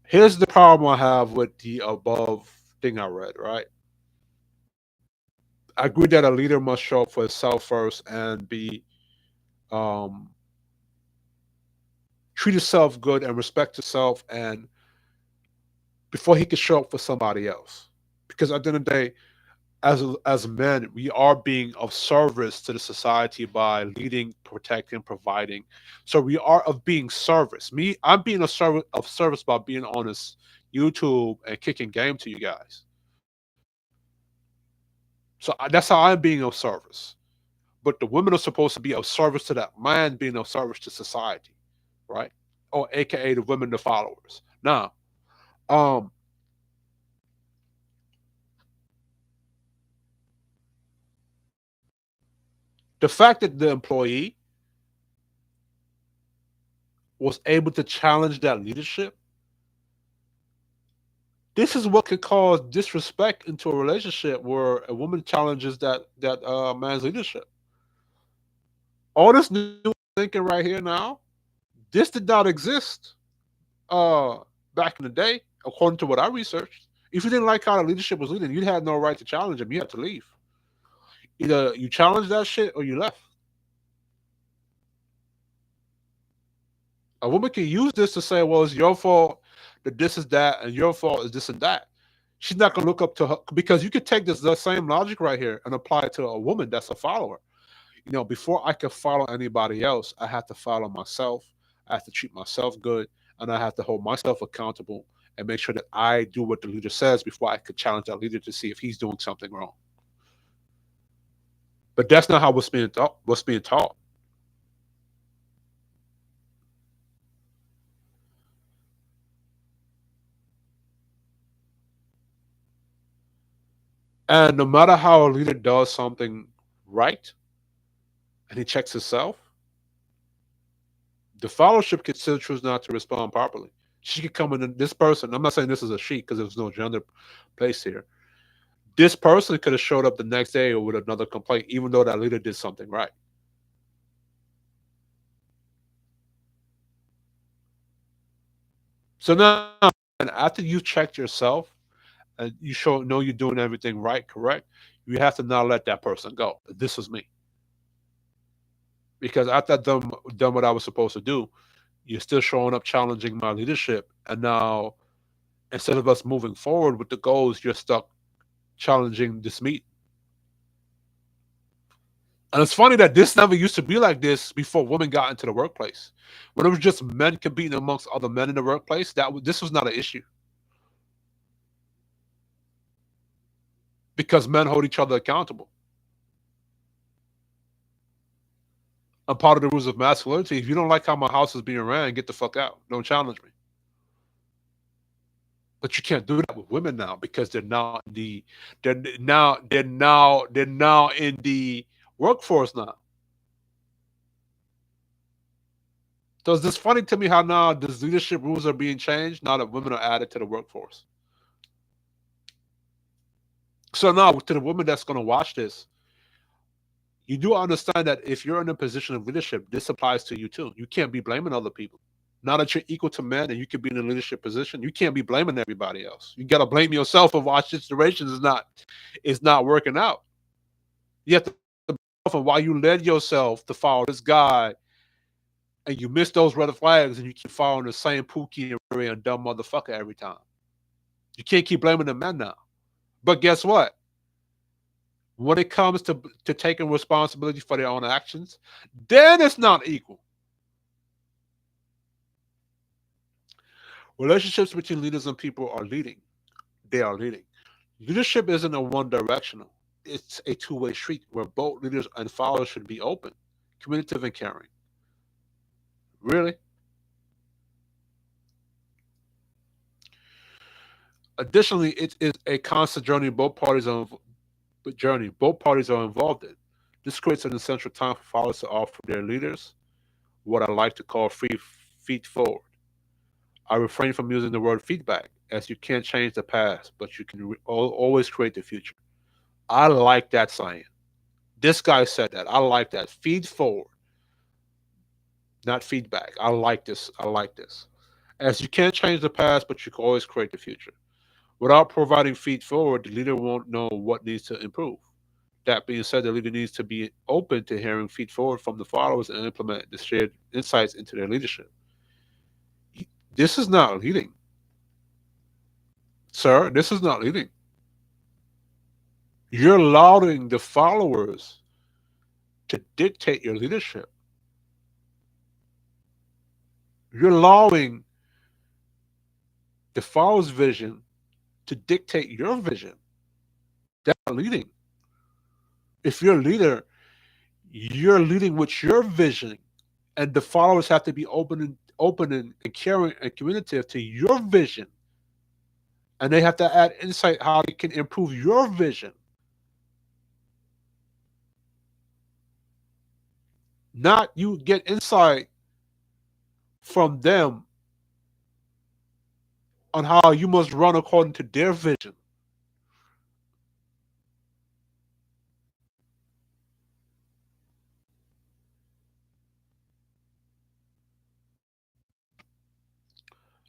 Here's the problem I have with the above thing I read. Right, I agree that a leader must show up for himself first and be um treat himself good and respect himself, and before he can show up for somebody else. Because at the end of the day, as men, we are being of service to the society by leading, protecting, providing. So we are of being service. I'm being of service by being on this YouTube and kicking game to you guys. So that's how I'm being of service. But the women are supposed to be of service to that man, being of service to society, right? Or AKA the women, the followers. Now, um, the fact that the employee was able to challenge that leadership, this is what could cause disrespect into a relationship where a woman challenges that man's leadership. All this new thinking right here now, this did not exist uh back in the day, according to what I researched. If you didn't like how the leadership was leading, you had no right to challenge them. You had to leave. Either you challenged that shit or you left. A woman can use this to say, well, it's your fault that this is that, and your fault is this and that. She's not going to look up to her because you could take this the same logic right here and apply it to a woman that's a follower. Before I could follow anybody else, I have to follow myself. I have to treat myself good, and I have to hold myself accountable and make sure that I do what the leader says before I could challenge that leader to see if he's doing something wrong. But that's not how what's being taught. What's being taught. And no matter how a leader does something right and he checks himself, the fellowship could still choose not to respond properly. She could come in, this person, I'm not saying this is a she because there's no gender place here. This person could have showed up the next day with another complaint, even though that leader did something right. So now, and after you've checked yourself and you know you're doing everything right, correct, you have to now let that person go. This was me. Because after I've done what I was supposed to do, you're still showing up challenging my leadership. And now, instead of us moving forward with the goals, you're stuck challenging this meet. And it's funny that this never used to be like this before women got into the workplace. When it was just men competing amongst other men in the workplace, this was not an issue because men hold each other accountable. And part of the rules of masculinity, if you don't like how my house is being ran, get the fuck out. Don't challenge me. But you can't do that with women now because they're now in the workforce now. So it's just funny to me how now these leadership rules are being changed now that women are added to the workforce. So now to the woman that's going to watch this, you do understand that if you're in a position of leadership, this applies to you too. You can't be blaming other people. Now that you're equal to men and you can be in a leadership position, you can't be blaming everybody else. You got to blame yourself for why situations is not working out. You have to blame yourself for why you led yourself to follow this guy and you miss those red flags and you keep following the same pookie and dumb motherfucker every time. You can't keep blaming the men now. But guess what? When it comes to taking responsibility for their own actions, then it's not equal. Relationships between leaders and people are leading. They are leading. Leadership isn't a one directional. It's a two-way street where both leaders and followers should be open, communicative, and caring. Really? Additionally, it is a constant journey both parties are involved in. This creates an essential time for followers to offer their leaders what I like to call free feed forward. I refrain from using the word feedback as you can't change the past, but you can always create the future. I like that saying. This guy said that. I like that. Feed forward, not feedback. I like this. I like this. As you can't change the past, but you can always create the future. Without providing feed forward, the leader won't know what needs to improve. That being said, the leader needs to be open to hearing feed forward from the followers and implement the shared insights into their leadership. This is not leading, sir. This is not leading. You're allowing the followers to dictate your leadership. You're allowing the followers' vision to dictate your vision. That's not leading. If you're a leader, you're leading with your vision, and the followers have to be open and caring and communicative to your vision, and they have to add insight how they can improve your vision. Not you get insight from them on how you must run according to their vision.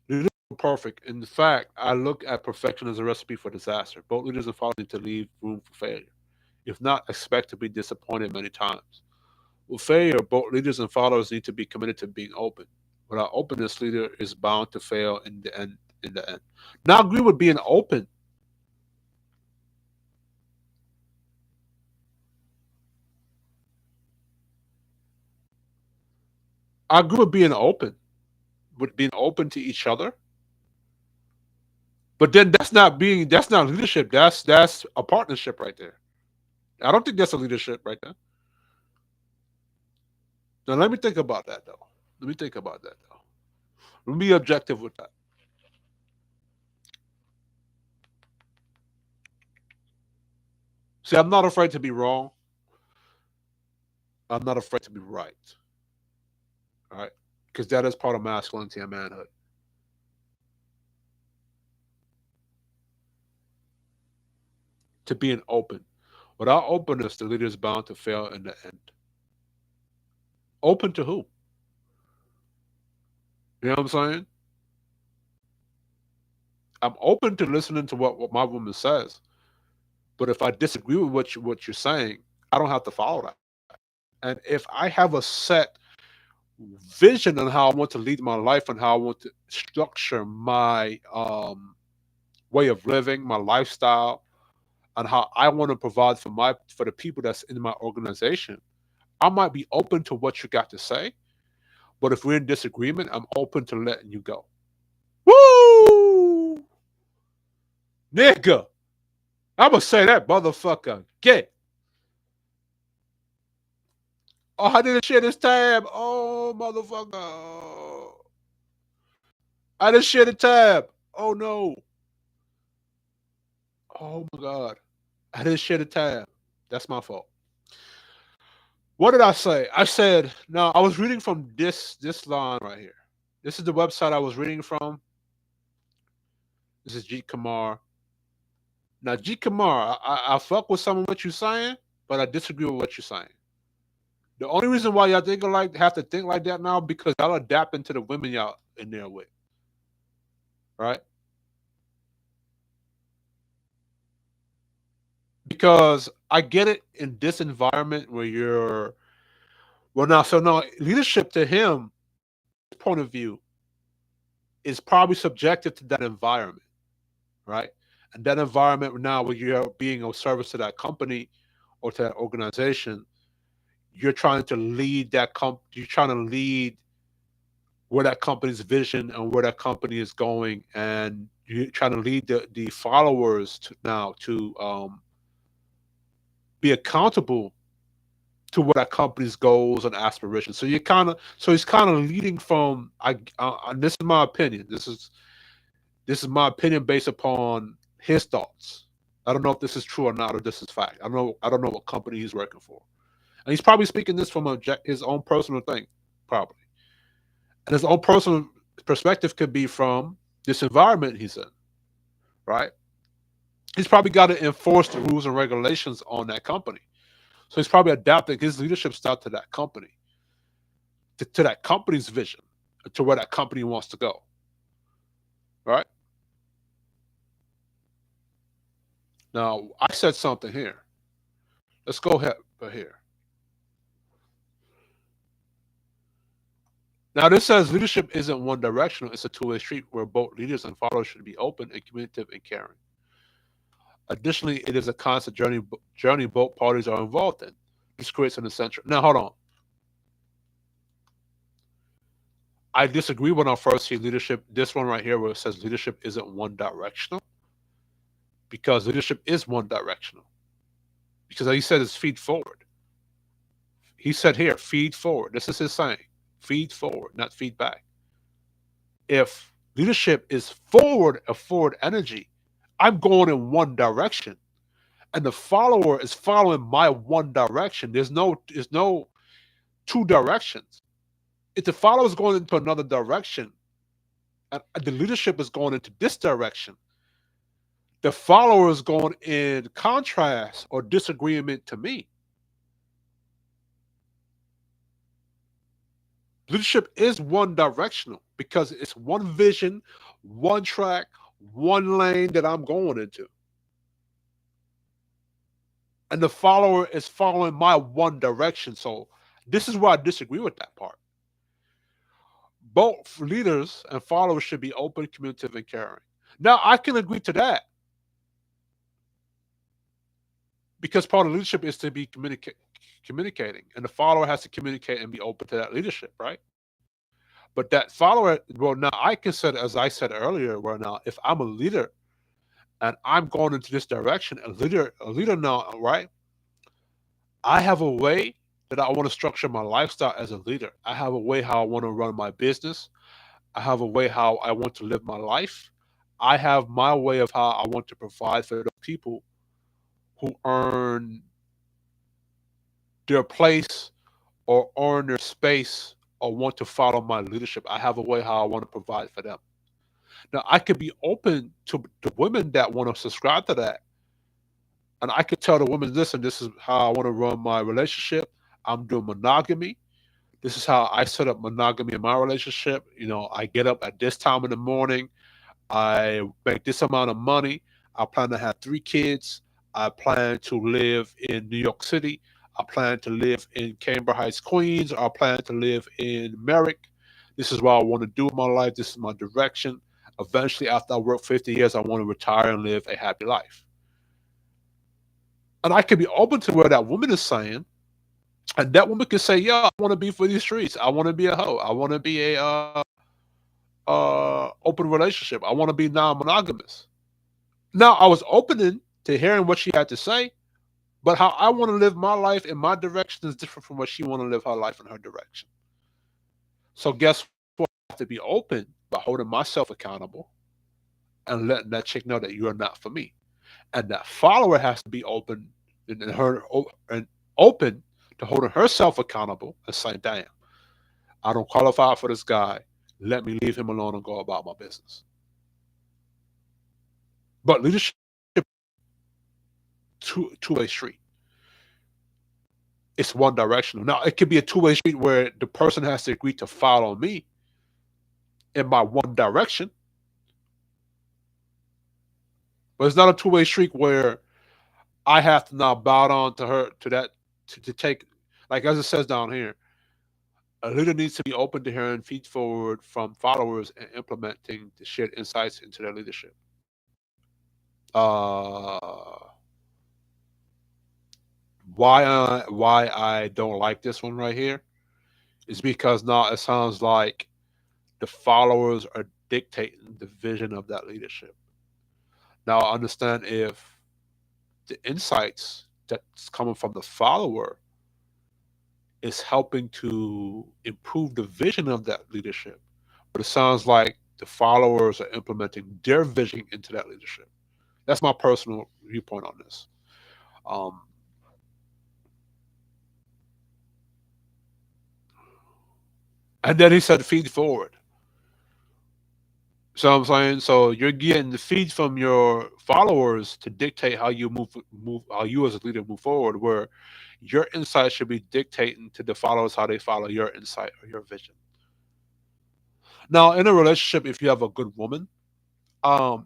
Leaders are perfect. In fact, I look at perfection as a recipe for disaster. Both leaders and followers need to leave room for failure. If not, expect to be disappointed many times. With failure, both leaders and followers need to be committed to being open. Without openness, leader is bound to fail in the end. In the end, now I agree with being open. I agree with being open to each other. But then that's not leadership. That's a partnership right there. I don't think that's a leadership right there. Now let me think about that though. Let me think about that though. Let me be objective with that. See, I'm not afraid to be wrong. I'm not afraid to be right. All right, because that is part of masculinity and manhood. To being open. Without openness, the leader is bound to fail in the end. Open to who? You know what I'm saying? I'm open to listening to what my woman says, but if I disagree with what you're saying, I don't have to follow that. And if I have a set vision on how I want to lead my life and how I want to structure my way of living, my lifestyle, and how I want to provide for the people that's in my organization, I might be open to what you got to say, but if we're in disagreement, I'm open to letting you go. Woo! Nigga! I'ma say that motherfucker. Get. Oh, I didn't share this tab. Oh, motherfucker. I didn't share the tab. Oh no. Oh my god. I didn't share the tab. That's my fault. What did I say? I said no. I was reading from this line right here. This is the website I was reading from. This is G Kamar. Now G Kamar, I fuck with some of what you're saying, but I disagree with what you're saying. The only reason why y'all have to think like that now because y'all adapting to the women y'all in there with, right? Because I get it in this environment where you're well now. So now leadership to him point of view is probably subjective to that environment, right? And that environment now where you're being of service to that company or to that organization, you're trying to lead you're trying to lead where that company's vision and where that company is going, and you're trying to lead the followers to be accountable to what that company's goals and aspirations. So he's kind of leading from and this is my opinion. This is my opinion based upon his thoughts. I don't know if this is true or not, or this is fact. I don't know what company he's working for, and he's probably speaking this from his own personal thing, probably, and his own personal perspective could be from this environment he's in, right? He's probably got to enforce the rules and regulations on that company. So he's probably adapting his leadership style to that company, to that company's vision, to where that company wants to go. Right? Now, I said something here. Let's go ahead here. Now, this says leadership isn't one directional, it's a two-way street where both leaders and followers should be open and communicative and caring. Additionally, it is a constant journey both parties are involved in. This creates an essential. Now, hold on. I disagree when I first see leadership. This one right here, where it says leadership isn't one directional, because leadership is one directional. because he said it's feed forward. He said here, feed forward. This is his saying. Feed forward, not feedback. If leadership is forward, a forward energy, I'm going in one direction, and the follower is following my one direction. There's no two directions. If the follower is going into another direction, and the leadership is going into this direction, the follower is going in contrast or disagreement to me. Leadership is one directional because it's one vision, one track, one lane that I'm going into. And the follower is following my one direction. So this is where I disagree with that part. Both leaders and followers should be open, communicative, and caring. Now I can agree to that because part of leadership is to be communicating, and the follower has to communicate and be open to that leadership, right? But that follower, well, now I consider, as I said earlier, well, now if I'm a leader and I'm going into this direction, a leader now, right? I have a way that I want to structure my lifestyle as a leader. I have a way how I want to run my business. I have a way how I want to live my life. I have my way of how I want to provide for the people who earn their place or earn their space or want to follow my leadership. I have a way how I want to provide for them. Now, I could be open to the women that want to subscribe to that. And I could tell the women, listen, this is how I want to run my relationship. I'm doing monogamy. This is how I set up monogamy in my relationship. I get up at this time in the morning. I make this amount of money. I plan to have 3 kids. I plan to live in New York City. I plan to live in Cambridge Heights, Queens. I plan to live in Merrick. This is what I want to do in my life. This is my direction. Eventually, after I work 50 years, I want to retire and live a happy life. And I can be open to where that woman is saying, and that woman can say, "Yeah, I want to be for these streets. I want to be a hoe. I want to be a open relationship. I want to be non-monogamous." Now, I was open to hearing what she had to say, but how I want to live my life in my direction is different from what she want to live her life in her direction. So guess what? I have to be open by holding myself accountable and letting that chick know that you are not for me. And that follower has to be open and open to holding herself accountable and saying, "Damn, I don't qualify for this guy. Let me leave him alone and go about my business." But leadership two-way street. It's one directional. Now it could be a two-way street where the person has to agree to follow me in my one direction, but it's not a two-way street where I have to now bow down to her to that to take, like as it says down here, a leader needs to be open to hearing feed forward from followers and implementing the shared insights into their leadership. Uh, why I don't like this one right here is because now it sounds like the followers are dictating the vision of that leadership. Now I understand if the insights that's coming from the follower is helping to improve the vision of that leadership, but it sounds like the followers are implementing their vision into that leadership. That's my personal viewpoint on this. Um, and then he said, "Feed forward." So I'm saying, so you're getting the feeds from your followers to dictate how you move, how you as a leader move forward. Where your insight should be dictating to the followers how they follow your insight or your vision. Now, in a relationship, if you have a good woman,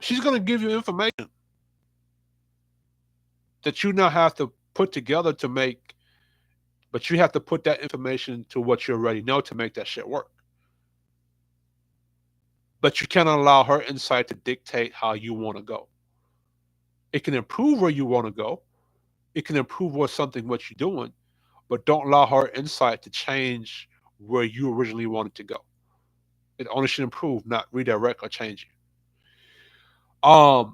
she's gonna give you information that you now have to put together to make, but you have to put that information to what you already know to make that shit work. But you cannot allow her insight to dictate how you want to go. It can improve where you want to go. It can improve what you're doing, but don't allow her insight to change where you originally wanted to go. It only should improve, not redirect or change you.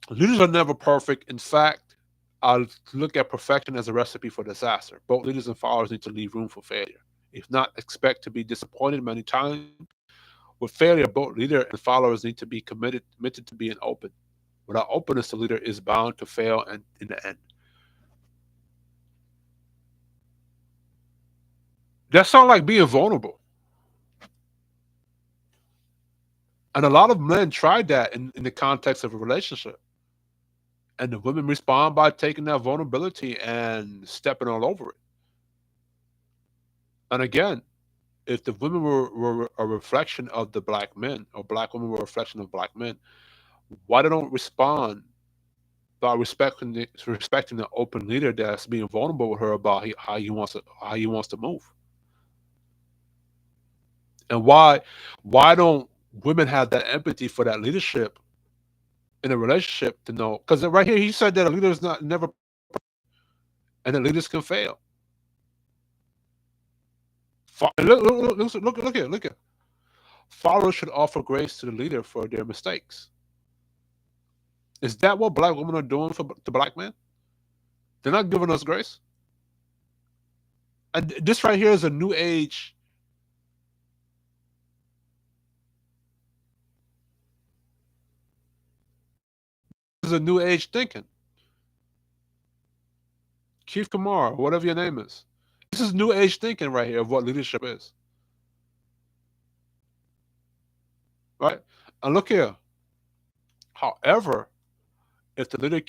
Leaders are never perfect. In fact, I look at perfection as a recipe for disaster. Both leaders and followers need to leave room for failure. If not, expect to be disappointed many times. With failure, both leader and followers need to be committed to being open. Without openness, the leader is bound to fail and in the end. That sounds like being vulnerable. And a lot of men tried that in the context of a relationship. And the women respond by taking that vulnerability and stepping all over it. And again, if the women were a reflection of the black men, or black women were a reflection of black men, why they don't respond by respecting the open leader that's being vulnerable with her about how he wants to move, and why don't women have that empathy for that leadership in a relationship to know? Because right here he said that a leader is not never, and that leaders can fail. Look, followers should offer grace to the leader for their mistakes. Is that what black women are doing for the black men? They're not giving us grace. And this right here is a new age. This is a new age thinking. Keith Kamar, whatever your name is. This is new age thinking right here of what leadership is. Right? And look here. However, if the leader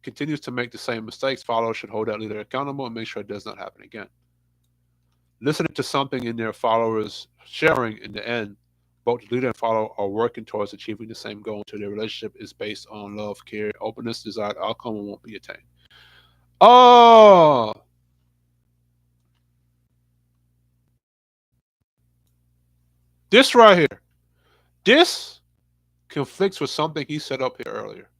continues to make the same mistakes, followers should hold that leader accountable and make sure it does not happen again. Listening to something in their followers sharing in the end, both the leader and follower are working towards achieving the same goal until their relationship is based on love, care, openness, desired outcome, and won't be attained. Oh, this right here. This conflicts with something he said up here earlier.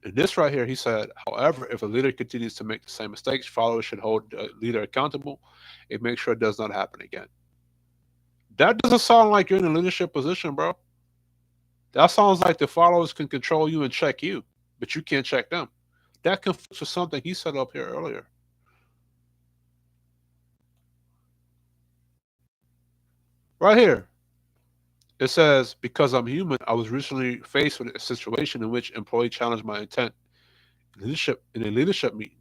In this right here, he said, however, if a leader continues to make the same mistakes, followers should hold the leader accountable and make sure it does not happen again. That doesn't sound like you're in a leadership position, bro. That sounds like the followers can control you and check you, but you can't check them. That conflicts with something he said up here earlier. Right here, it says, because I'm human, I was recently faced with a situation in which an employee challenged my intent in a leadership meeting.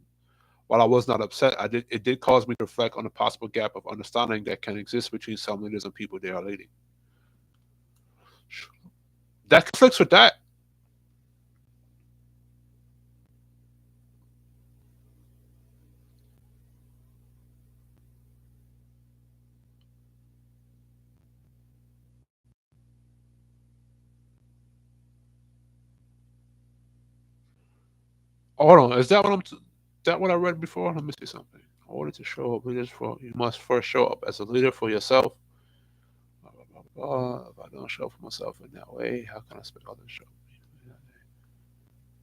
While I was not upset, it did cause me to reflect on the possible gap of understanding that can exist between some leaders and people they are leading. That conflicts with that. Hold on, is that what that what I read before? Let me see something. In order to show up leaders for, you must first show up as a leader for yourself. Blah, blah, blah, blah. If I don't show up for myself in that way, how can I expect others to show up?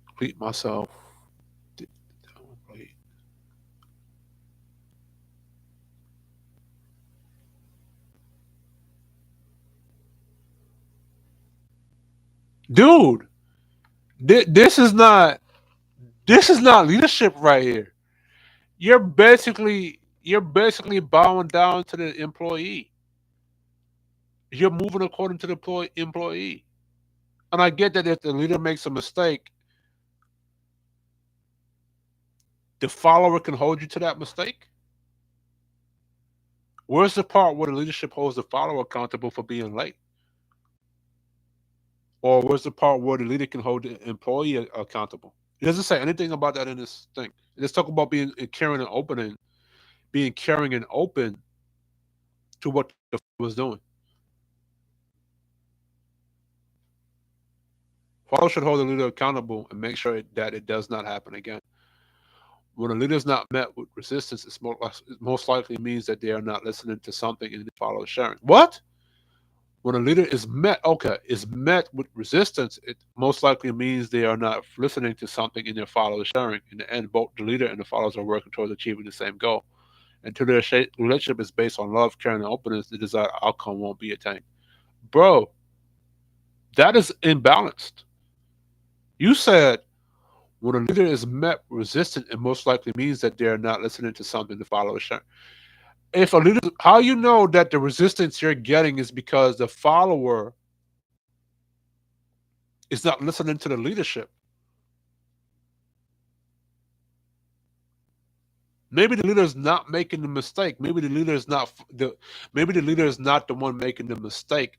Complete myself. Dude, this is not leadership right here. You're basically bowing down to the employee. You're moving according to the employee. And I get that if the leader makes a mistake, the follower can hold you to that mistake. Where's the part where the leadership holds the follower accountable for being late? Or where's the part where the leader can hold the employee accountable? It doesn't say anything about that in this thing. Let's talk about being caring and opening, being caring and open to what the was doing. Follow should hold the leader accountable and make sure that it does not happen again. When a leader is not met with resistance, it most likely means that they are not listening to something in the follower sharing. What? When a leader is met with resistance, it most likely means they are not listening to something in their followers sharing. In the end, both the leader and the followers are working towards achieving the same goal. Until their relationship is based on love, caring, and openness, the desired outcome won't be attained. Bro, that is imbalanced. You said, When a leader is met resistant, it most likely means that they're not listening to something the followers share. If a leader, how you know that the resistance you're getting is because the follower is not listening to the leadership. Maybe the leader is not making the mistake. Maybe the leader is not maybe the leader is not the one making the mistake.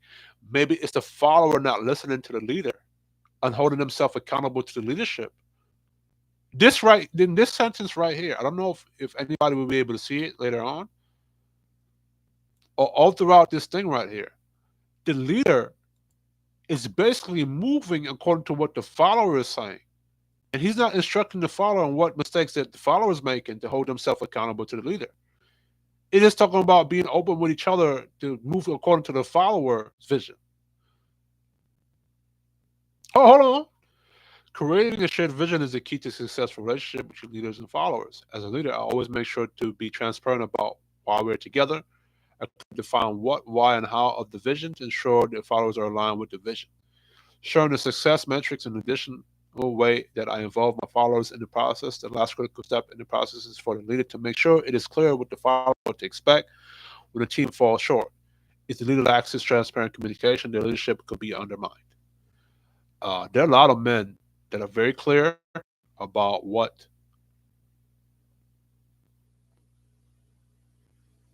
Maybe it's the follower not listening to the leader and holding themselves accountable to the leadership. This right in this sentence right here, I don't know if anybody will be able to see it later on or all throughout this thing right here. The leader is basically moving according to what the follower is saying. And he's not instructing the follower on what mistakes that the follower is making to hold himself accountable to the leader. It is talking about being open with each other to move according to the follower's vision. Oh, hold on. Creating a shared vision is the key to successful relationship between leaders and followers. As a leader, I always make sure to be transparent about why we're together. I define what, why, and how of the vision to ensure that followers are aligned with the vision. Sharing the success metrics in additional way that I involve my followers in the process. The last critical step in the process is for the leader to make sure it is clear what the follower what to expect when the team falls short. If the leader lacks this transparent communication, their leadership could be undermined. There are a lot of men that are very clear about what.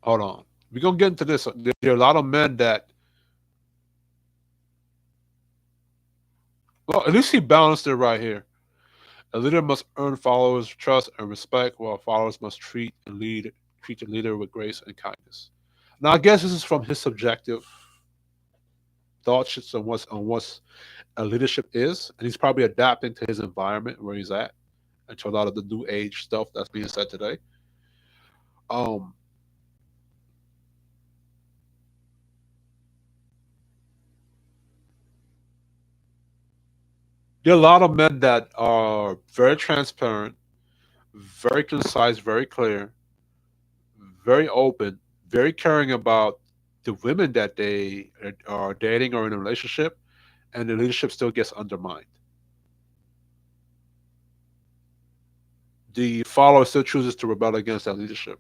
Hold on, we're gonna get into this. There are a lot of men that, well, at least he balanced it right here. A leader must earn followers' trust and respect, while followers must treat the leader with grace and kindness. Now, I guess this is from his subjective thoughts on what's a leadership is, and he's probably adapting to his environment where he's at, and to a lot of the new age stuff that's being said today. Um, there are a lot of men that are very transparent, very concise, very clear, very open, very caring about the women that they are dating or in a relationship, and the leadership still gets undermined. The follower still chooses to rebel against that leadership.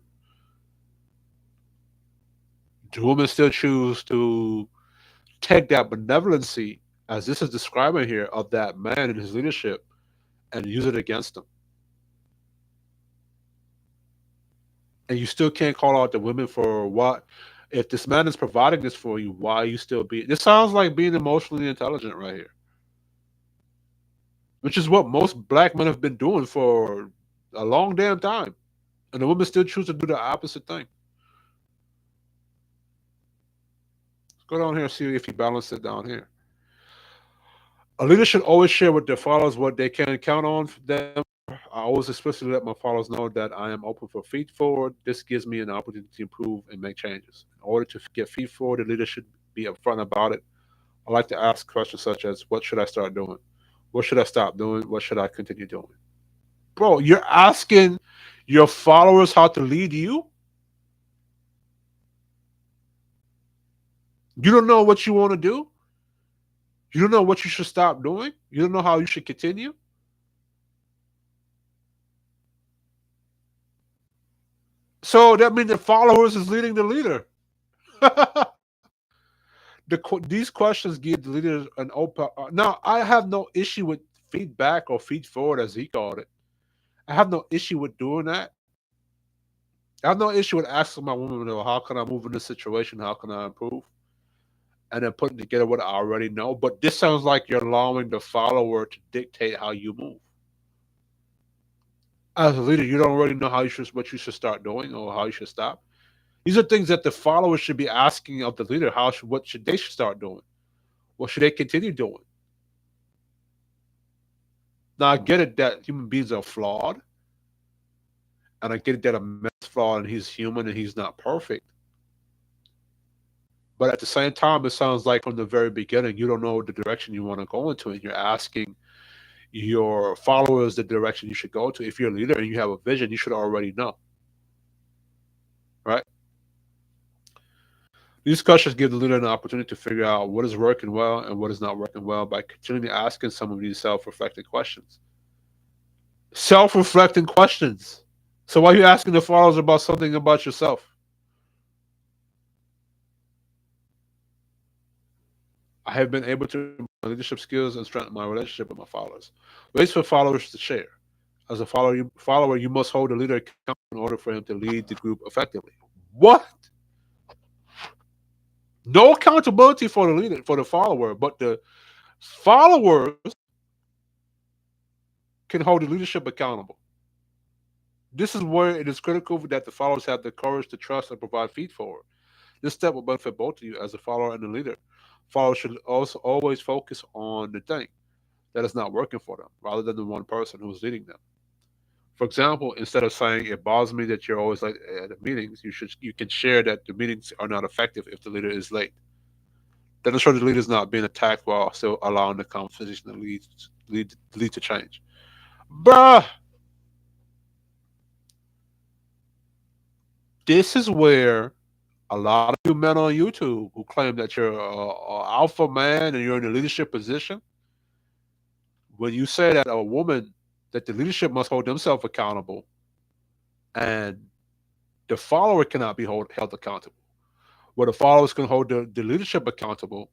The women still choose to take that benevolency, as this is describing here, of that man and his leadership and use it against them. And you still can't call out the women for what. If this man is providing this for you, why are you still being. This sounds like being emotionally intelligent right here, which is what most black men have been doing for a long damn time. And the women still choose to do the opposite thing. Let's go down here and see if he balanced it down here. A leader should always share with their followers what they can count on them. I always explicitly let my followers know that I am open for feed forward. This gives me an opportunity to improve and make changes. In order to get feed forward, the leader should be upfront about it. I like to ask questions such as, what should I start doing? What should I stop doing? What should I continue doing? Bro, you're asking your followers how to lead you? You don't know what you want to do? You don't know what you should stop doing? You don't know how you should continue? So that means the followers is leading the leader. These questions give the leaders an open. Now, I have no issue with feedback or feed forward, as he called it. I have no issue with doing that. I have no issue with asking my woman, how can I move in this situation? How can I improve? And then putting together what I already know. But this sounds like you're allowing the follower to dictate how you move. As a leader, you don't already know what you should start doing or how you should stop. These are things that the followers should be asking of the leader. What should they should start doing? What should they continue doing? Now I get it that human beings are flawed, and I get it that a man's flawed and he's human and he's not perfect. But at the same time, it sounds like from the very beginning you don't know the direction you want to go into, and you're asking your followers the direction you should go to. If you're a leader and you have a vision, you should already know, right? These questions give the leader an opportunity to figure out what is working well and what is not working well by continually asking some of these self-reflective questions. Self-reflecting questions. So why are you asking the followers about something about yourself? I have been able to improve my leadership skills and strengthen my relationship with my followers. Ways for followers to share. As a follower, you must hold a leader accountable in order for him to lead the group effectively. What? No accountability for the leader, for the follower, but the followers can hold the leadership accountable. This is where it is critical that the followers have the courage to trust and provide feed forward. This step will benefit both of you as a follower and the leader. Followers should also always focus on the thing that is not working for them rather than the one person who is leading them. For example, instead of saying it bothers me that you're always late at the meetings, you can share that the meetings are not effective if the leader is late. That ensures the leader is not being attacked while still allowing the conversation to lead to change. Bruh, this is where a lot of you men on YouTube who claim that you're a alpha man and you're in a leadership position, when you say that a woman, that the leadership must hold themselves accountable and the follower cannot be held accountable, where the followers can hold the leadership accountable,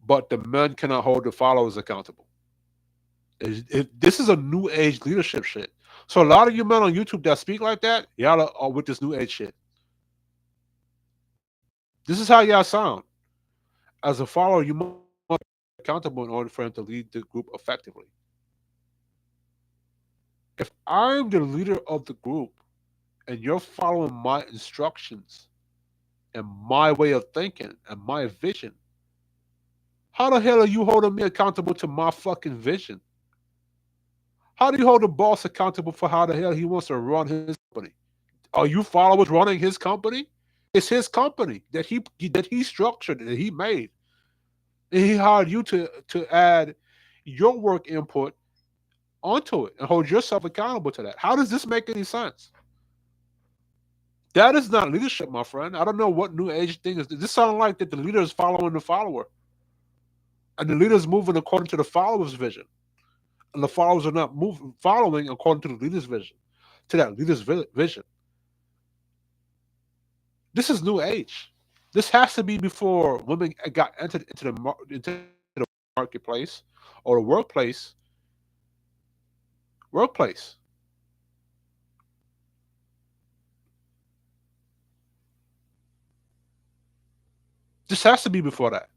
but the men cannot hold the followers accountable. This is a new age leadership shit. So a lot of you men on YouTube that speak like that, y'all are with this new age shit. This is how y'all sound. As a follower, you must be accountable in order for him to lead the group effectively. If I'm the leader of the group and you're following my instructions and my way of thinking and my vision, how the hell are you holding me accountable to my fucking vision? How do you hold the boss accountable for how the hell he wants to run his company? Are you followers running his company? It's his company that he structured, that he made. And he hired you to add your work input onto it and hold yourself accountable to that. How does this make any sense? That is not leadership, my friend. I don't know what new age thing is. This sounds like that the leader is following the follower, and the leader is moving according to the follower's vision, and the followers are not moving following according to the leader's vision, to that leader's vision. This is new age. This has to be before women got entered into the marketplace or the workplace. This has to be before that.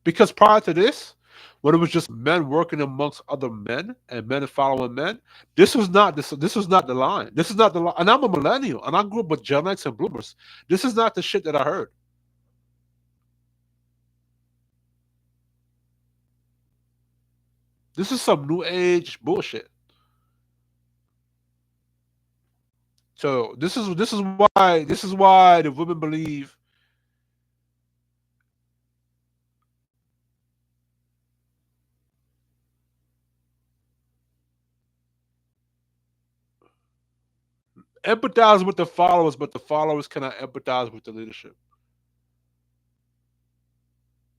Because prior to this, when it was just men working amongst other men and men following men, this was not the line. This is not the line. And I'm a millennial and I grew up with Gen X and Bloomers. This is not the shit that I heard. This is some new age bullshit. So this is why the women believe empathize with the followers, but the followers cannot empathize with the leadership.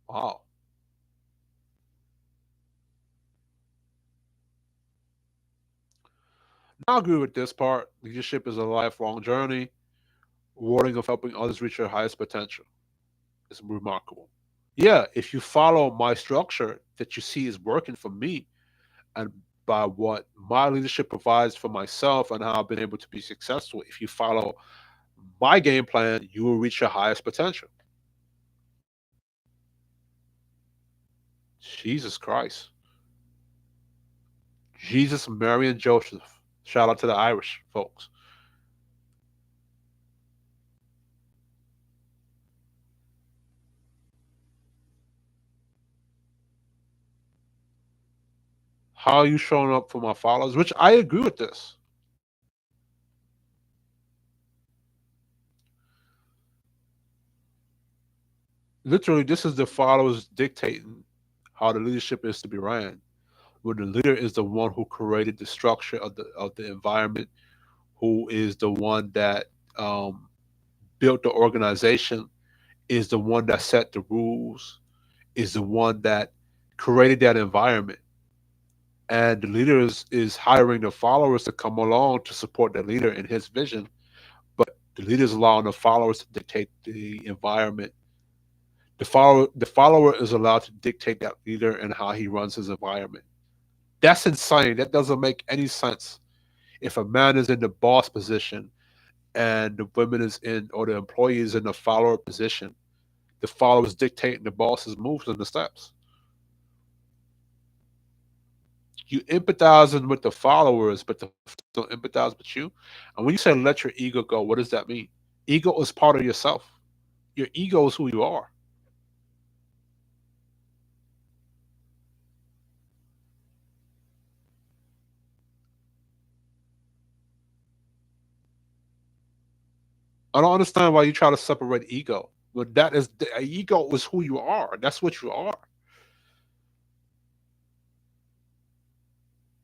Wow. I agree with this part. Leadership is a lifelong journey, rewarding of helping others reach their highest potential. It's remarkable. Yeah, if you follow my structure that you see is working for me and by what my leadership provides for myself and how I've been able to be successful, if you follow my game plan, you will reach your highest potential. Jesus Christ. Jesus, Mary, and Joseph. Shout out to the Irish folks. How are you showing up for my followers? Which I agree with this. Literally, this is the followers dictating how the leadership is to be ran. Where the leader is the one who created the structure of the environment, who is the one that um, built the organization, is the one that set the rules, is the one that created that environment. and the leader is hiring the followers to come along to support the leader in his vision, but the leader is allowing the followers to dictate the environment. The follower is allowed to dictate that leader and how he runs his environment. That's insane. That doesn't make any sense. If a man is in the boss position and the woman is in, or the employee is in the follower position, the follower is dictating the boss's moves and the steps. You empathizing with the followers, but the followers don't empathize with you. And when you say let your ego go, what does that mean? Ego is part of yourself. Your ego is who you are. I don't understand why you try to separate ego. But that is the ego is who you are. That's what you are.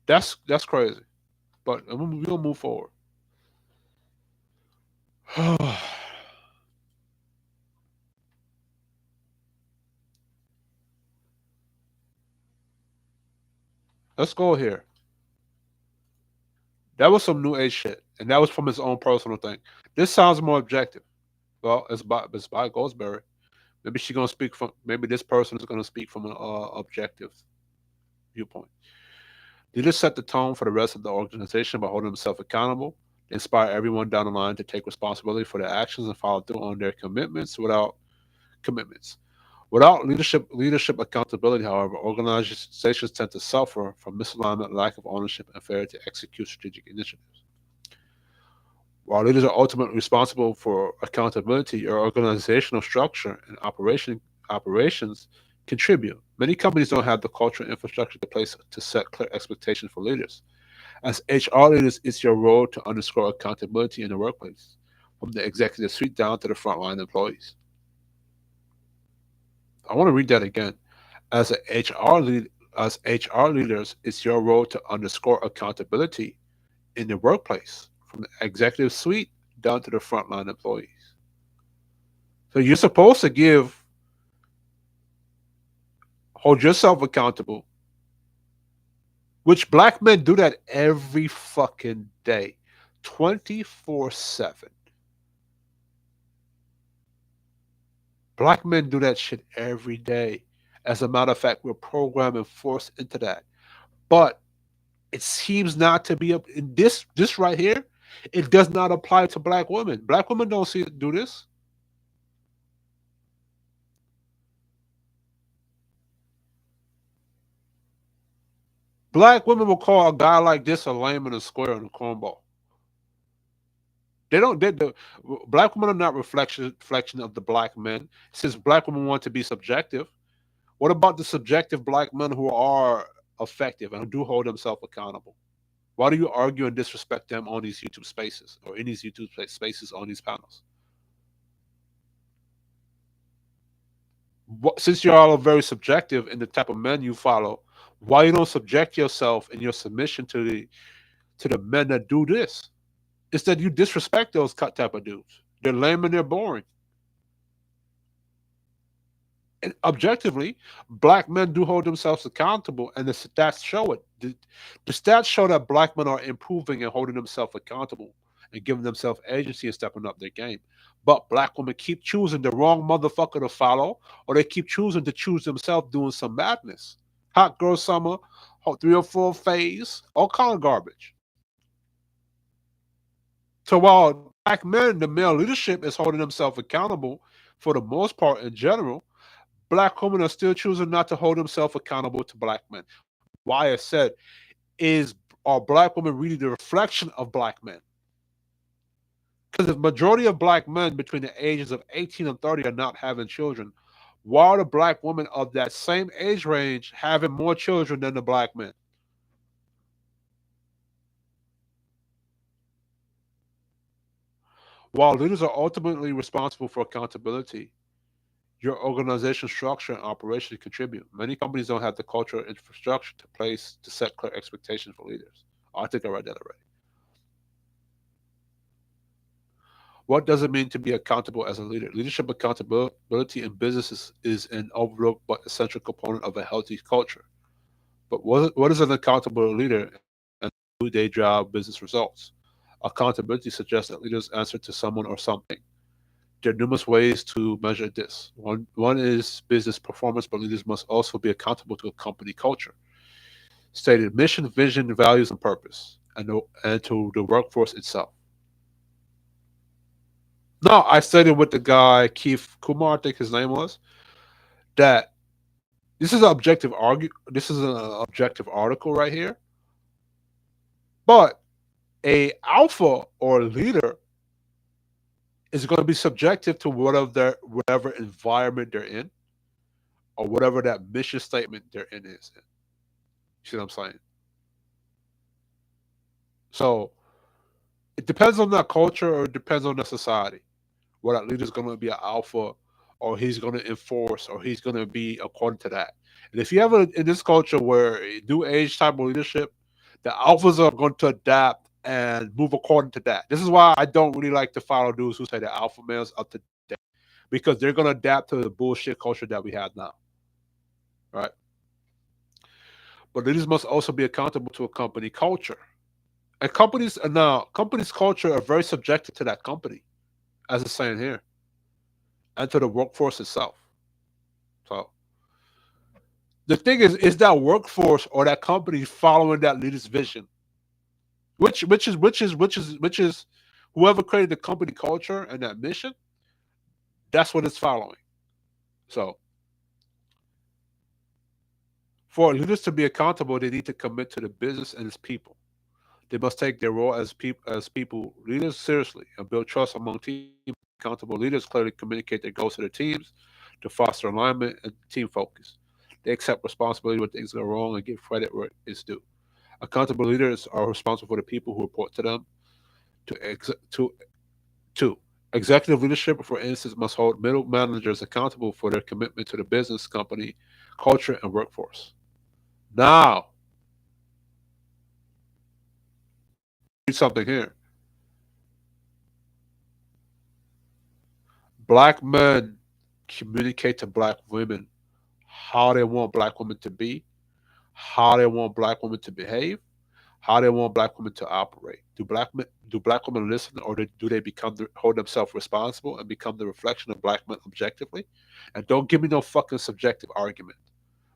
That's crazy. But we'll move forward. Let's go here. That was some new age shit, and that was from his own personal thing. This sounds more objective. Well, it's by Goldsberry. Maybe she's gonna speak from. Maybe this person is gonna speak from an objective viewpoint. Leaders set the tone for the rest of the organization by holding themselves accountable. They inspire everyone down the line to take responsibility for their actions and follow through on their commitments. Without leadership accountability, however, organizations tend to suffer from misalignment, lack of ownership, and failure to execute strategic initiatives. While leaders are ultimately responsible for accountability, your organizational structure and operations contribute. Many companies don't have the cultural infrastructure in place to set clear expectations for leaders. As HR leaders, it's your role to underscore accountability in the workplace, from the executive suite down to the frontline employees. I want to read that again. As a HR lead, as HR leaders, it's your role to underscore accountability in the workplace, from the executive suite down to the frontline employees. So you're supposed to hold yourself accountable, which black men do that every fucking day, 24/7. Black men do that shit every day. As a matter of fact, we're programmed and forced into that. But it seems not to be in this right here. It does not apply to black women. Black women don't see it do this. Black women will call a guy like this a lame and a square and a cornball. They don't. The black women are not reflection of the black men. Since black women want to be subjective, what about the subjective black men who are effective and who do hold themselves accountable? Why do you argue and disrespect them on these YouTube spaces or in these YouTube spaces on these panels? Since you all are very subjective in the type of men you follow, why you don't subject yourself in your submission to the men that do this? Instead, you disrespect those type of dudes. They're lame and they're boring. And objectively, black men do hold themselves accountable, and the stats show it. The stats show that black men are improving and holding themselves accountable and giving themselves agency and stepping up their game. But black women keep choosing the wrong motherfucker to follow, or they keep choosing to choose themselves doing some madness. Hot girl summer, hot 3 or 4 phase, all kind of garbage. So while black men, the male leadership is holding themselves accountable for the most part in general, black women are still choosing not to hold themselves accountable to black men. Why I said is are black women really the reflection of black men? Because the majority of black men between the ages of 18 and 30 are not having children. Why are the black women of that same age range having more children than the black men? While leaders are ultimately responsible for accountability, your organization structure and operation contribute. Many companies don't have the cultural infrastructure to place to set clear expectations for leaders. I think I read that already. What does it mean to be accountable as a leader? Leadership accountability in business is an overlooked but essential component of a healthy culture. But what is an accountable leader and do their job business results? Accountability suggests that leaders answer to someone or something. There are numerous ways to measure this. One is business performance, but leaders must also be accountable to a company culture, stated mission, vision, values, and purpose, and to the workforce itself. Now, I stated with the guy Keith Kumar, I think his name was, that this is an objective argue. This is an objective article right here, but a alpha or leader is going to be subjective to whatever environment they're in or whatever that mission statement they're in is. You see what I'm saying? So it depends on that culture or it depends on the society. Whether that leader's going to be an alpha or he's going to enforce or he's going to be according to that. And if you have in this culture where a new age type of leadership, the alphas are going to adapt and move according to that. This is why I don't really like to follow dudes who say the alpha males up to date because they're going to adapt to the bullshit culture that we have now, right? But leaders must also be accountable to a company culture. And companies' culture are very subjected to that company, as it's saying here, and to the workforce itself. So the thing is that workforce or that company following that leader's vision, which is whoever created the company culture and that mission, that's what it's following. So for leaders to be accountable, they need to commit to the business and its people. They must take their role as people leaders seriously and build trust among team. Accountable leaders clearly communicate their goals to their teams to foster alignment and team focus. They accept responsibility when things go wrong and give credit where it's due. Accountable leaders are responsible for the people who report to them. To ex- to Two, executive leadership, for instance, must hold middle managers accountable for their commitment to the business, company, culture, and workforce. Now, read something here. Black men communicate to black women how they want black women to be, how they want black women to behave, how they want black women to operate. Do black women listen, or do they hold themselves responsible and become the reflection of black men objectively? And don't give me no fucking subjective argument,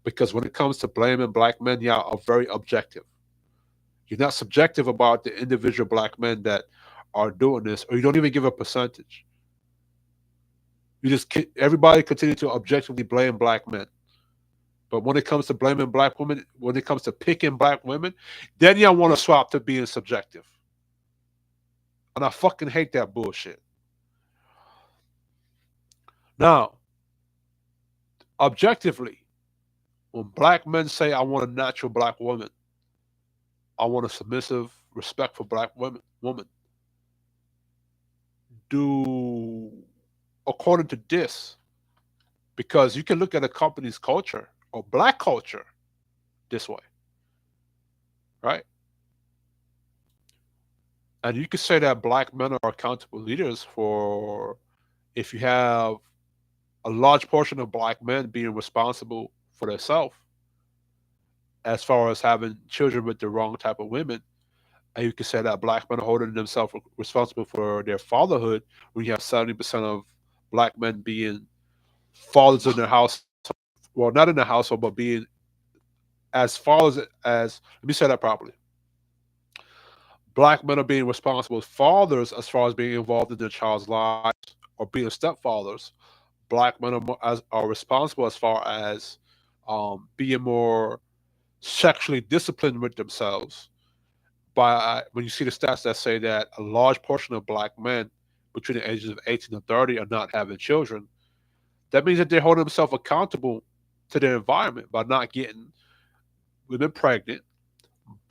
because when it comes to blaming black men, y'all are very objective. You're not subjective about the individual black men that are doing this, or you don't even give a percentage. You just everybody continue to objectively blame black men. But when it comes to blaming black women, when it comes to picking black women, then y'all want to swap to being subjective. And I fucking hate that bullshit. Now, objectively, when black men say, I want a natural black woman, I want a submissive, respectful black woman, do according to this, because you can look at a company's culture or black culture this way, right? And you could say that black men are accountable leaders for if you have a large portion of black men being responsible for themselves as far as having children with the wrong type of women. And you could say that black men are holding themselves responsible for their fatherhood when you have 70% of black men being fathers in their house. Well, not in the household, but being as fathers as, let me say that properly. Black men are being responsible as fathers as far as being involved in their child's lives or being stepfathers. Black men are responsible as far as being more sexually disciplined with themselves. By when you see the stats that say that a large portion of black men between the ages of 18 and 30 are not having children, that means that they're holding themselves accountable to their environment by not getting women pregnant,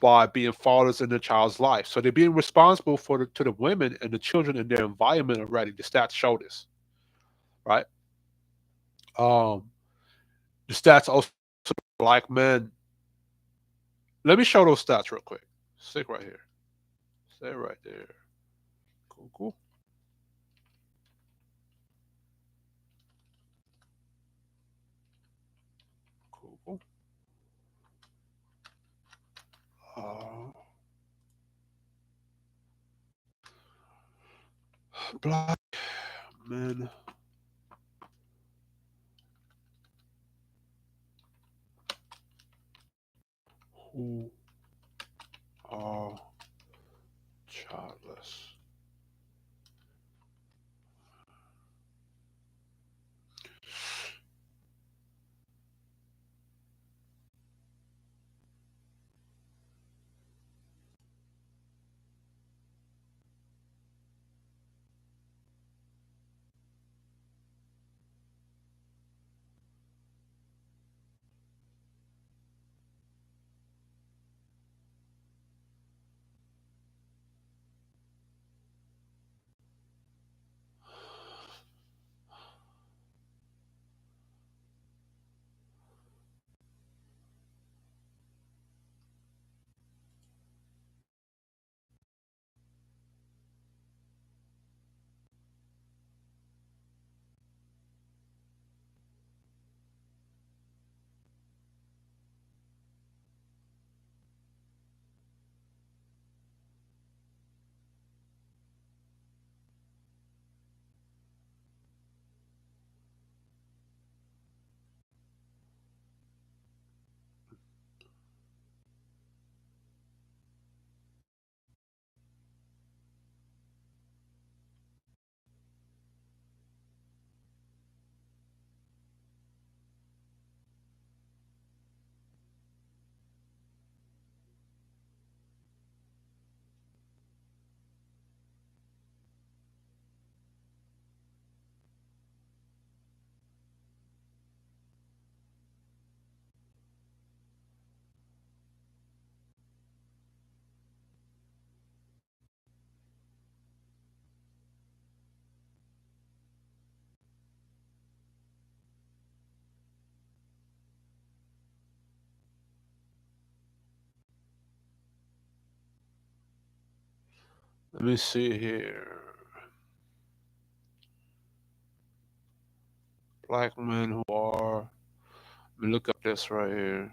by being fathers in their child's life. So they're being responsible for to the women and the children in their environment already. The stats show this, right? Um, the stats also black men. Let me show those stats real quick. Stick right here. Stay right there. Cool, cool, cool, cool. Uh, Black men who are childless. Let me see here. Black men who are. Let me look up this right here.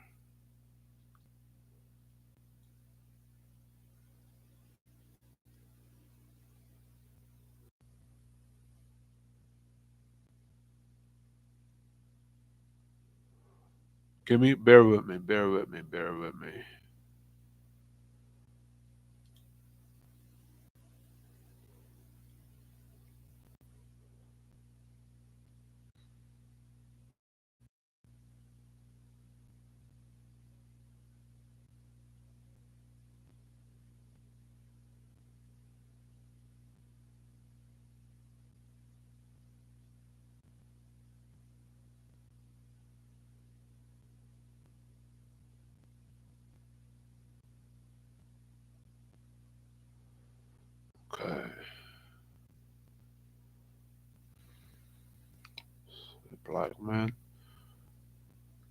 Bear with me, bear with me, bear with me. Okay. Black men.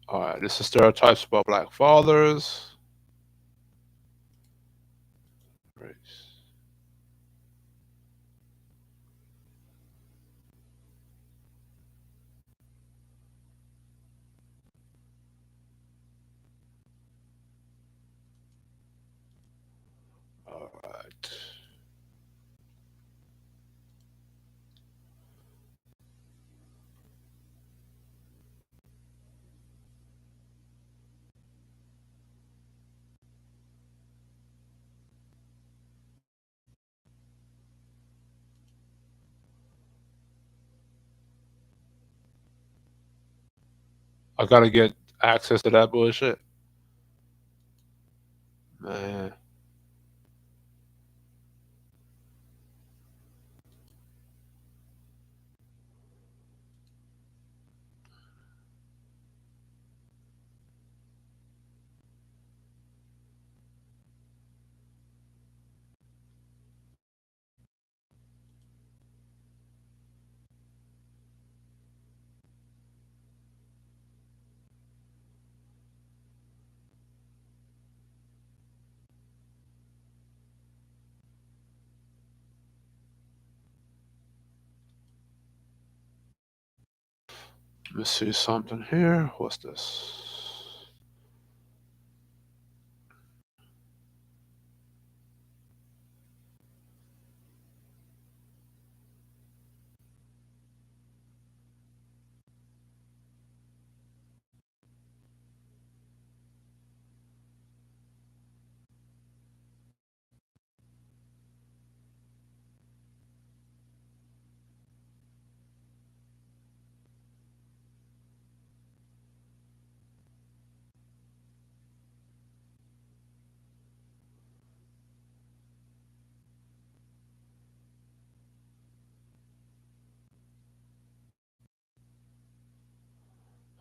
Alright, this is stereotypes about black fathers. Race. Alright. I gotta get access to that bullshit. Man. Let me see something here. What's this?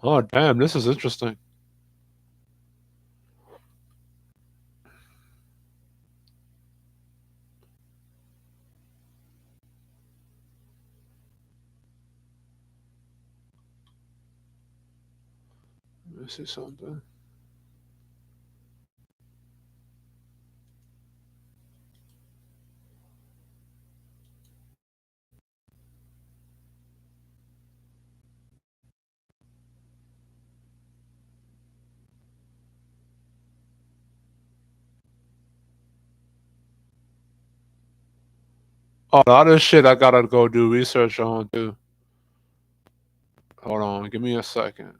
Oh damn, this is interesting. Let me see something. Oh, the other shit I gotta go do research on too. Hold on, give me a second.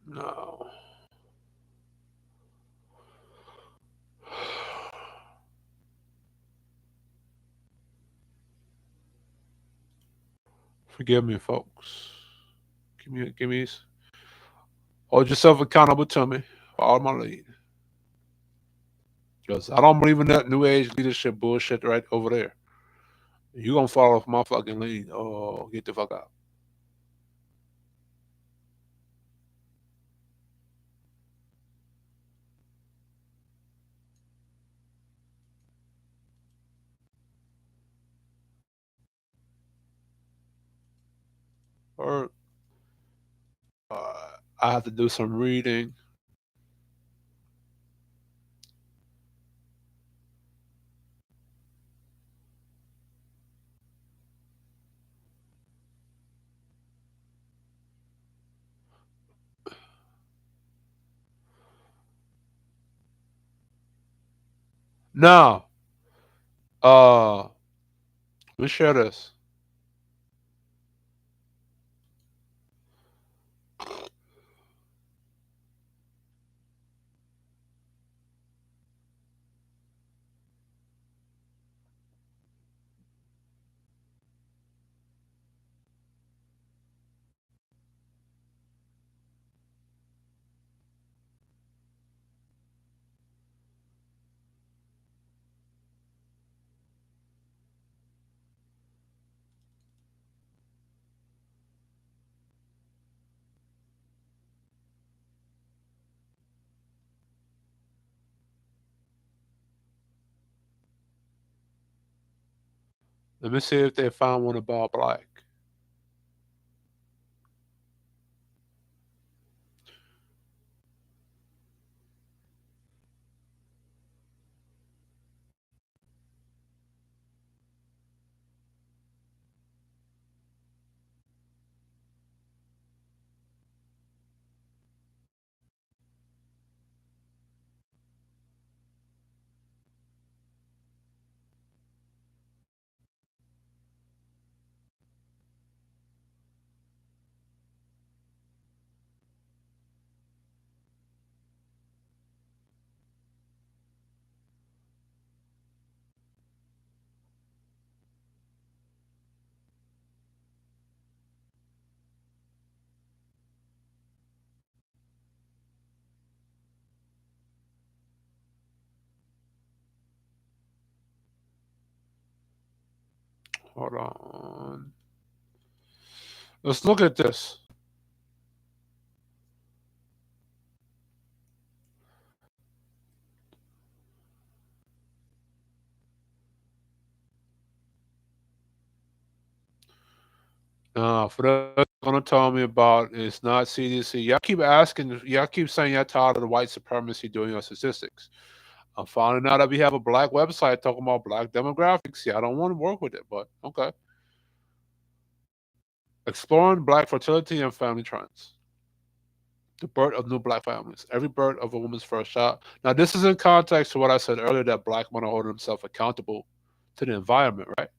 No. Forgive me, folks. Give me. Hold yourself accountable to me. Follow my lead. Because I don't believe in that new age leadership bullshit right over there. You gonna follow my fucking lead. Oh, get the fuck out. Or I have to do some reading. Now, let me share this. Let me see if they found one about black. Hold on. Let's look at this. For those gonna tell me about it's not CDC. Y'all keep asking. Y'all keep saying y'all tired of the white supremacy doing your statistics. I'm finding out that we have a black website talking about black demographics. Yeah, I don't want to work with it, but okay. Exploring black fertility and family trends. The birth of new black families. Every birth of a woman's first child. Now, this is in context to what I said earlier that black men are holding themselves accountable to the environment, right?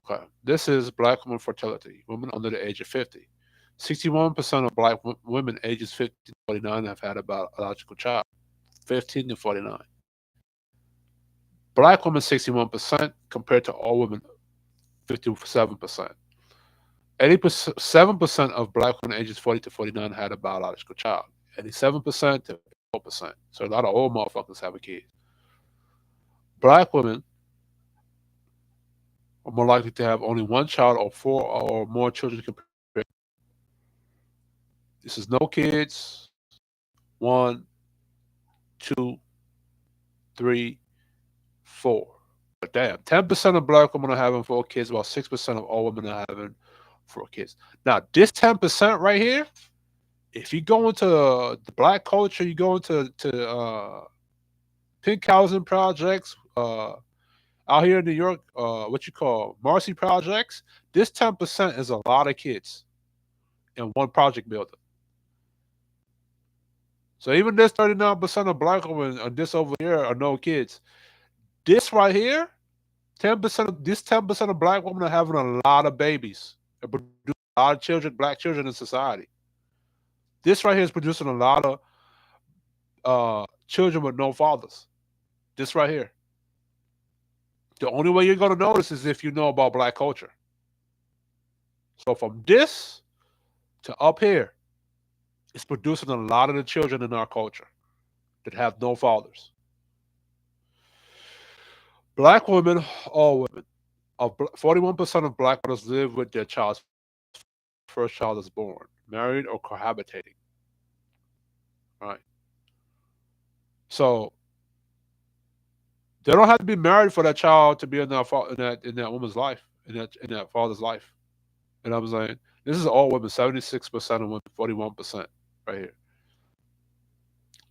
Okay. This is black women fertility. Women under the age of 50. 61% of black women ages 50 to 49 have had a biological child. 15 to 49. Black women 61% compared to all women 57%. 87% of black women ages 40 to 49 had a biological child. 87% to 4%. So a lot of old motherfuckers have a kid. Black women are more likely to have only one child or four or more children compared. This is no kids. One, two, three, four. But damn, 10% of black women are having four kids, while 6% of all women are having four kids. Now, this 10% right here, if you go into the black culture, you go into pink housing projects, out here in New York, what you call Marcy projects, this 10% is a lot of kids in one project building. So even this 39% of black women and this over here are no kids. This right here, 10% of this 10% of black women are having a lot of babies. They're producing a lot of children, black children in society. This right here is producing a lot of children with no fathers. This right here. The only way you're gonna notice is if you know about black culture. So from this to up here, it's producing a lot of the children in our culture that have no fathers. Black women, all women. 41% of black mothers live with their child's first child is born, married or cohabitating. Right. So they don't have to be married for that child to be in that woman's life, in that father's life. You know what I'm saying? This is all women, 76% of women, 41% right here.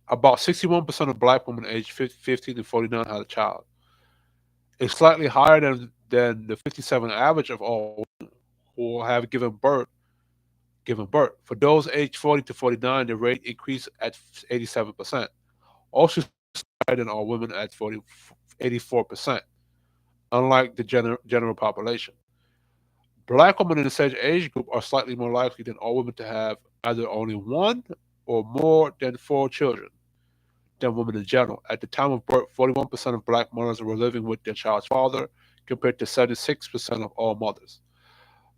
About 61% of black women aged 15 to 49 had a child. It's slightly higher than the 57 average of all who have given birth. For those aged 40 to 49, the rate increased at 87%. Also higher than all women at 84%, unlike the general population. Black women in the same age group are slightly more likely than all women to have either only one or more than four children than women in general. At the time of birth, 41% of black mothers were living with their child's father, compared to 76% of all mothers.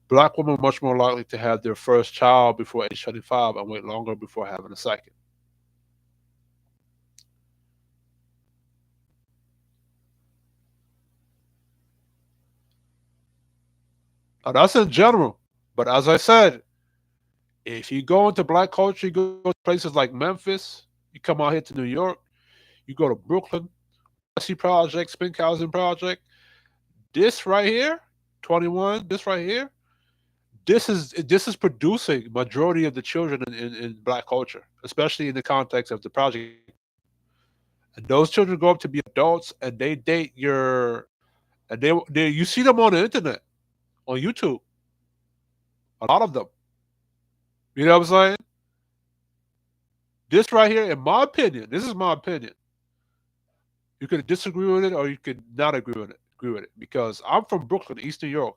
Black women are much more likely to have their first child before age 35 and wait longer before having a second. Now, that's in general. But as I said, if you go into black culture, you go to places like Memphis, you come out here to New York, you go to Brooklyn, Marcy Project, Spink Housing Project, this right here, 21, this right here, this is producing majority of the children in black culture, especially in the context of the project. And those children grow up to be adults and they date and they you see them on the internet, on YouTube, a lot of them. You know what I'm saying? This right here, in my opinion, this is my opinion. You could disagree with it or you could not agree with it. Because I'm from Brooklyn, East New York,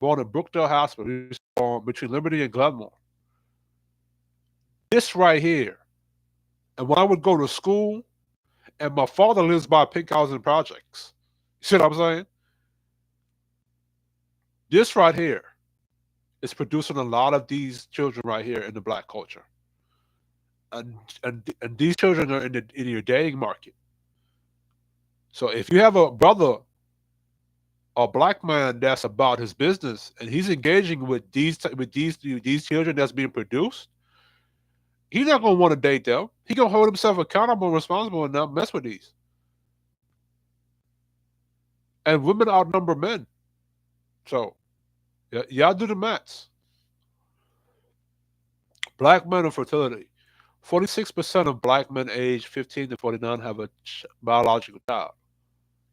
born in Brookdale Hospital, between Liberty and Glenmore. This right here, and when I would go to school, and my father lives by pink housing projects. You see what I'm saying? This right here is producing a lot of these children right here in the black culture, and these children are in your dating market. So if you have a brother, a black man that's about his business, and he's engaging with these children that's being produced, he's not gonna want to date them. He gonna hold himself accountable and responsible and not mess with these. And women outnumber men, so Y'all do the maths. Black men and fertility. 46% of black men aged 15 to 49 have a biological child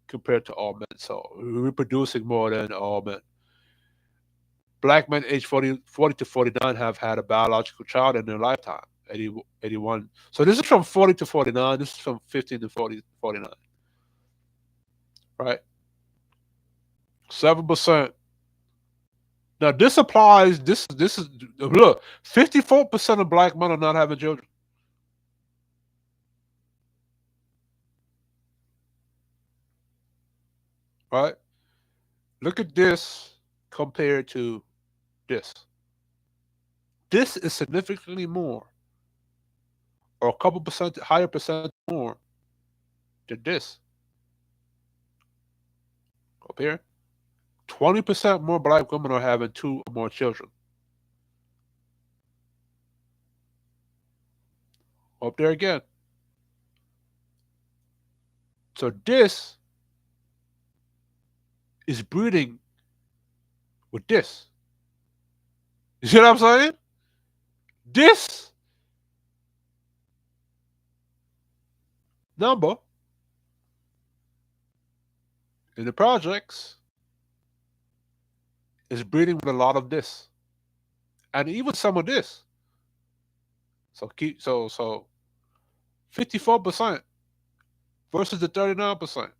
compared to all men. So we're reproducing more than all men. Black men aged 40 to 49 have had a biological child in their lifetime. 80, 81. So this is from 40 to 49. This is from 15 to 40, 49. Right? 7%. Now this applies. This is look. 54% of black men are not having children. Right? Look at this compared to this. This is significantly more, or a couple percent higher percent more than this. Up here, 20% more black women are having two or more children. Up there again. So this is breeding with this. You see what I'm saying? This number in the projects is breeding with a lot of this, and even some of this. So 54% versus the 39%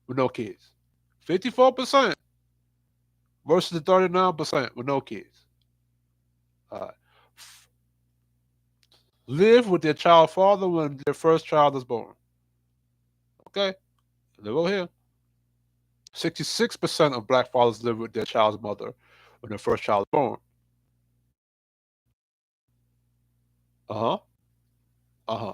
with no kids. 54% versus the 39% with no kids. Uh, live with their child father when their first child is born. Okay, live over here. 66% of black fathers live with their child's mother when their first child is born. Uh huh. Uh huh.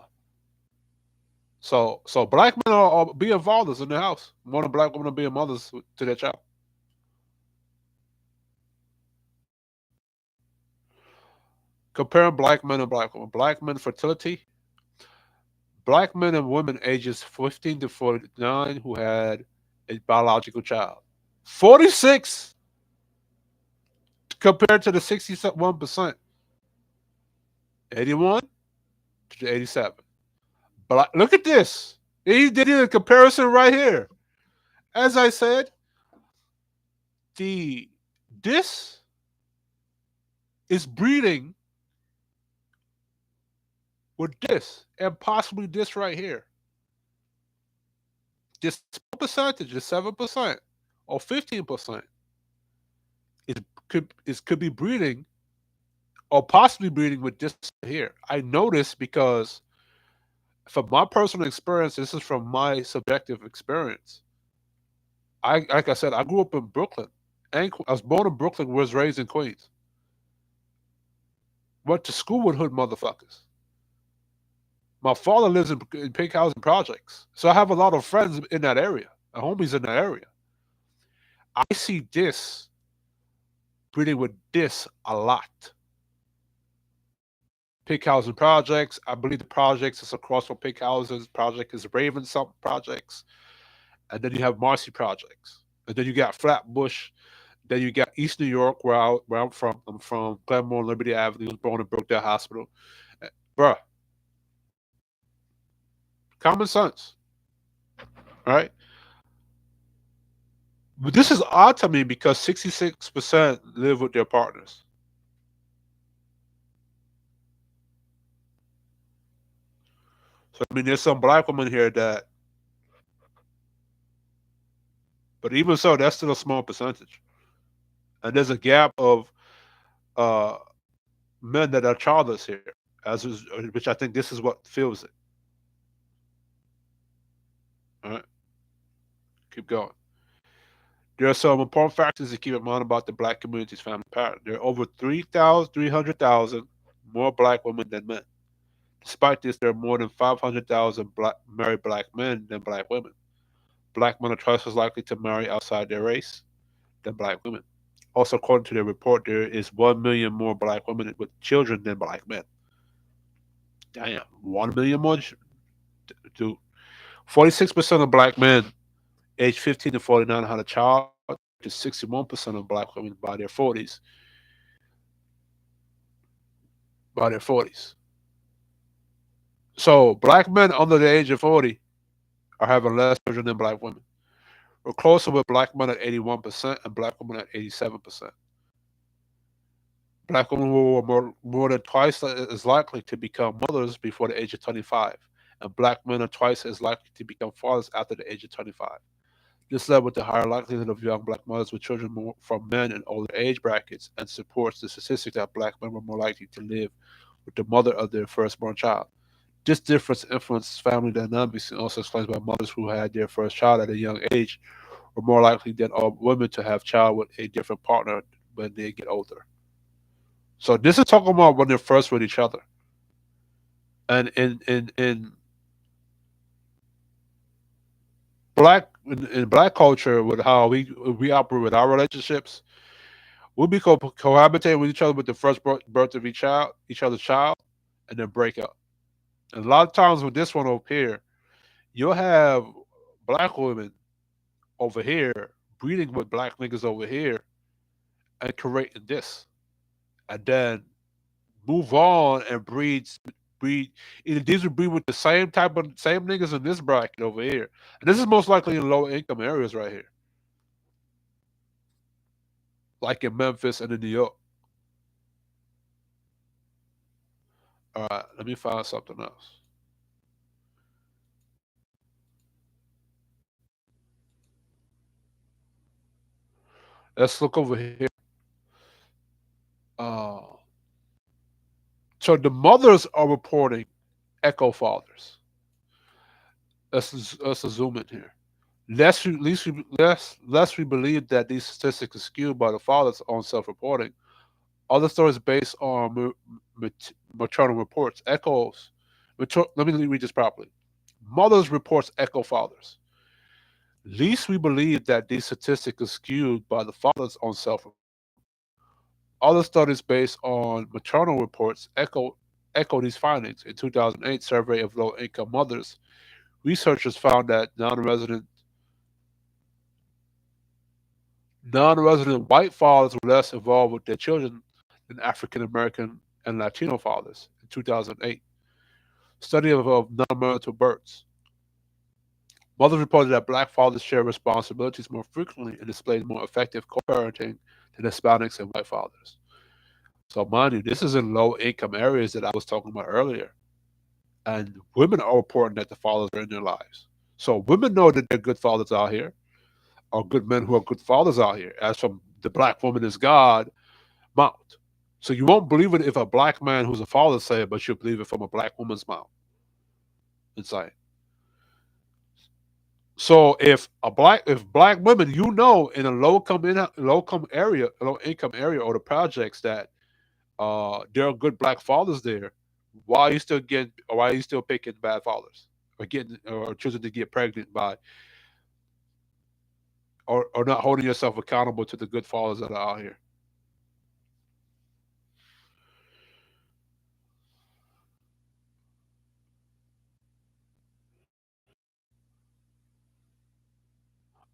So black men are being fathers in their house more than black women are being mothers to their child. Comparing black men and black women. Black men fertility. Black men and women ages 15 to 49 who had a biological child. 46 compared to the 61%. 81 to the 87. But look at this. He did a comparison right here. As I said, the this is breeding with this and possibly this right here. This percentage is 7% or 15% could be breeding or possibly breeding with this here. I noticed because from my personal experience, this is from my subjective experience. I like I said, I grew up in Brooklyn, and I was born in Brooklyn, was raised in Queens. Went to school with hood motherfuckers. My father lives in pink housing projects, so I have a lot of friends in that area, homies in that area. I see this breeding with this a lot. Pink housing projects. I believe the projects is across from pink houses. Project is Raven something projects, and then you have Marcy projects, and then you got Flatbush. Then you got East New York, where I'm from. I'm from Glenmore, Liberty Avenue. Was born in Brookdale Hospital. Bruh, common sense, right? But this is odd to me because 66% live with their partners. So I mean, there's some black women here that, but even so, that's still a small percentage. And there's a gap of uh, men that are childless here, which I think this is what fuels it. All right, keep going. There are some important factors to keep in mind about the black community's family pattern. There are over 300,000 more black women than men. Despite this, there are more than 500,000 married black men than black women. Black men are twice as likely to marry outside their race than black women. Also, according to the report, there is 1 million more black women with children than black men. Damn, 1 million more? Dude. 46% of black men aged 15 to 49 had a child. to 61% of black women by their 40s. By their 40s. So black men under the age of 40 are having less children than black women. We're closer with black men at 81% and black women at 87%. Black women were more than twice as likely to become mothers before the age of 25, and black men are twice as likely to become fathers after the age of 25. This led with the higher likelihood of young black mothers with children from men in older age brackets and supports the statistic that black men were more likely to live with the mother of their firstborn child. This difference influences family dynamics and also explains why mothers who had their first child at a young age were more likely than all women to have child with a different partner when they get older. So this is talking about when they're first with each other. And in black culture with how we operate with our relationships, we'll be cohabitating with each other with the first birth of each other's child, and then break up. And a lot of times with this one over here, you'll have black women over here breeding with black niggas over here and creating this, and then move on and breed. Either these would breed with the same niggas in this bracket over here, and this is most likely in low income areas right here, like in Memphis and in New York. All right, let me find something else. Let's look over here. Uh, so the mothers are reporting echo fathers. Let's zoom in here. Lest we believe that these statistics are skewed by the father's own self-reporting. Other stories based on maternal reports echoes. Let me read this properly. Mothers reports echo fathers. Least we believe that these statistics are skewed by the father's own self-reporting. Other studies based on maternal reports echo these findings. In 2008 survey of low-income mothers, researchers found that non-resident white fathers were less involved with their children than African American and Latino fathers. In 2008, study of non-marital births. Mothers reported that black fathers share responsibilities more frequently and displayed more effective co-parenting than Hispanics and white fathers. So mind you, this is in low-income areas that I was talking about earlier. And women are reporting that the fathers are in their lives. So women know that they're good fathers out here, or good men who are good fathers out here, as from the black woman is God mouth. So you won't believe it if a black man who's a father say it, but you'll believe it from a black woman's mouth. Inside. So if black women, in a low income area or the projects that there are good black fathers there, why are you still picking bad fathers? Or choosing to get pregnant by or not holding yourself accountable to the good fathers that are out here.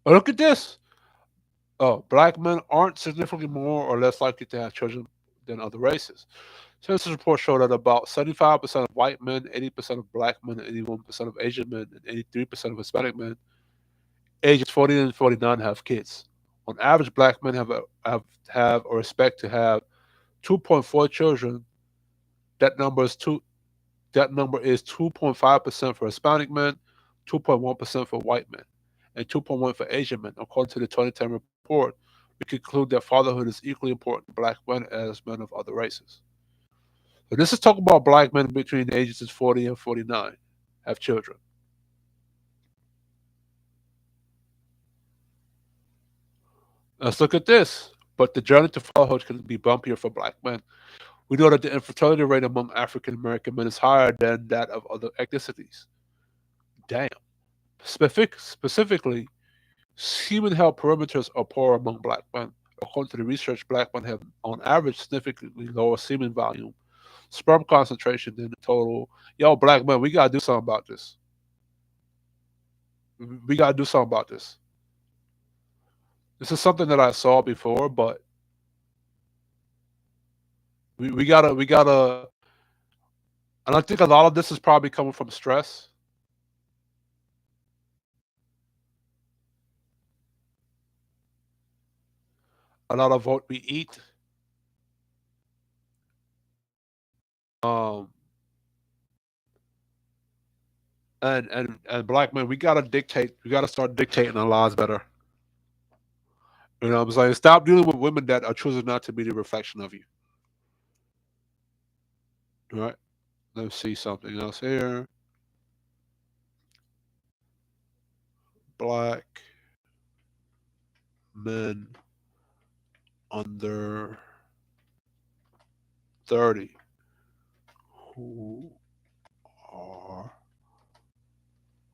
Oh, look at this. Oh, black men aren't significantly more or less likely to have children than other races. Census reports show that about 75% of white men, 80% of black men, 81% of Asian men, and 83% of Hispanic men ages 40 and 49 have kids. On average, black men have or expect to have 2.4 children. That number is two. That number is 2.5% for Hispanic men, 2.1% for white men, and 2.1 for Asian men. According to the 2010 report, we conclude that fatherhood is equally important to black men as men of other races. So this is talking about black men between the ages of 40 and 49 have children. Let's look at this. But the journey to fatherhood can be bumpier for black men. We know that the infertility rate among African American men is higher than that of other ethnicities. Damn. Specifically, semen health parameters are poor among black men. According to the research, black men have, on average, significantly lower semen volume, sperm concentration than the total. Yo, black men, we gotta do something about this. We gotta do something about this. This is something that I saw before, but we gotta, and I think a lot of this is probably coming from stress, a lot of what we eat, um, and black men, we gotta start dictating our lives better. You know what I'm saying? Stop dealing with women that are choosing not to be the reflection of you. All right? Let's see something else here. Black men under 30 who are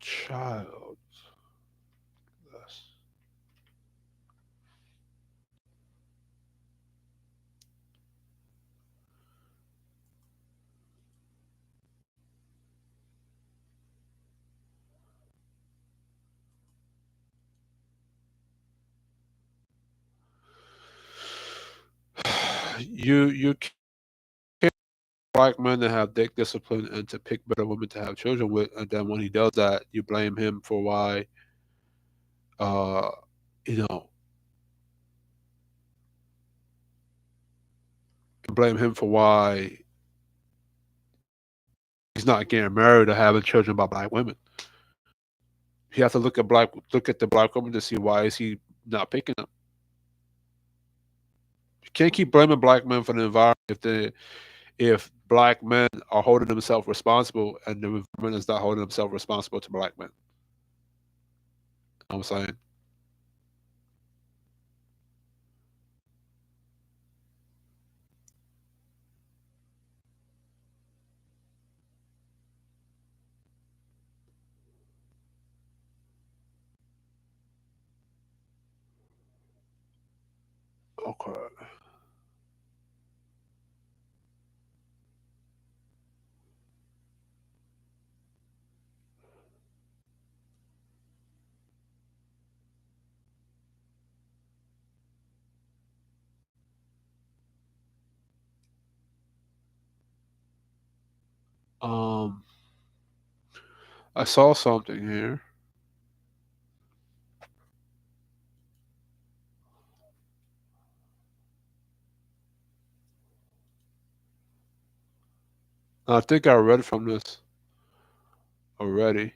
childless. You can't black men to have dick discipline and to pick better women to have children with, and then when he does that, you blame him for why uh you know you blame him for why he's not getting married or having children by black women. You have to look at the black woman to see why is he not picking them. You can't keep blaming black men for the environment if black men are holding themselves responsible and the environment is not holding themselves responsible to black men. You know what I'm saying? Okay. Um, I saw something here. I think I read from this already.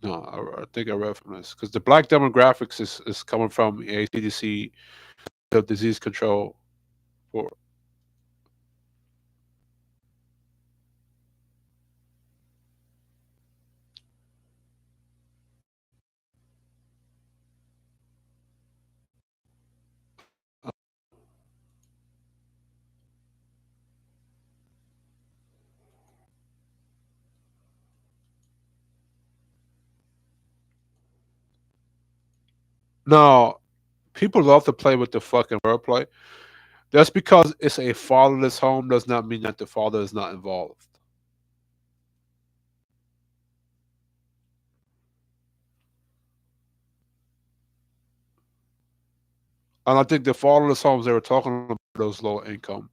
No, I think I read from this because the black demographics is coming from ACDC, the disease control for. No, people love to play with the fucking wordplay. Just because it's a fatherless home does not mean that the father is not involved. And I think the fatherless homes they were talking about those low income.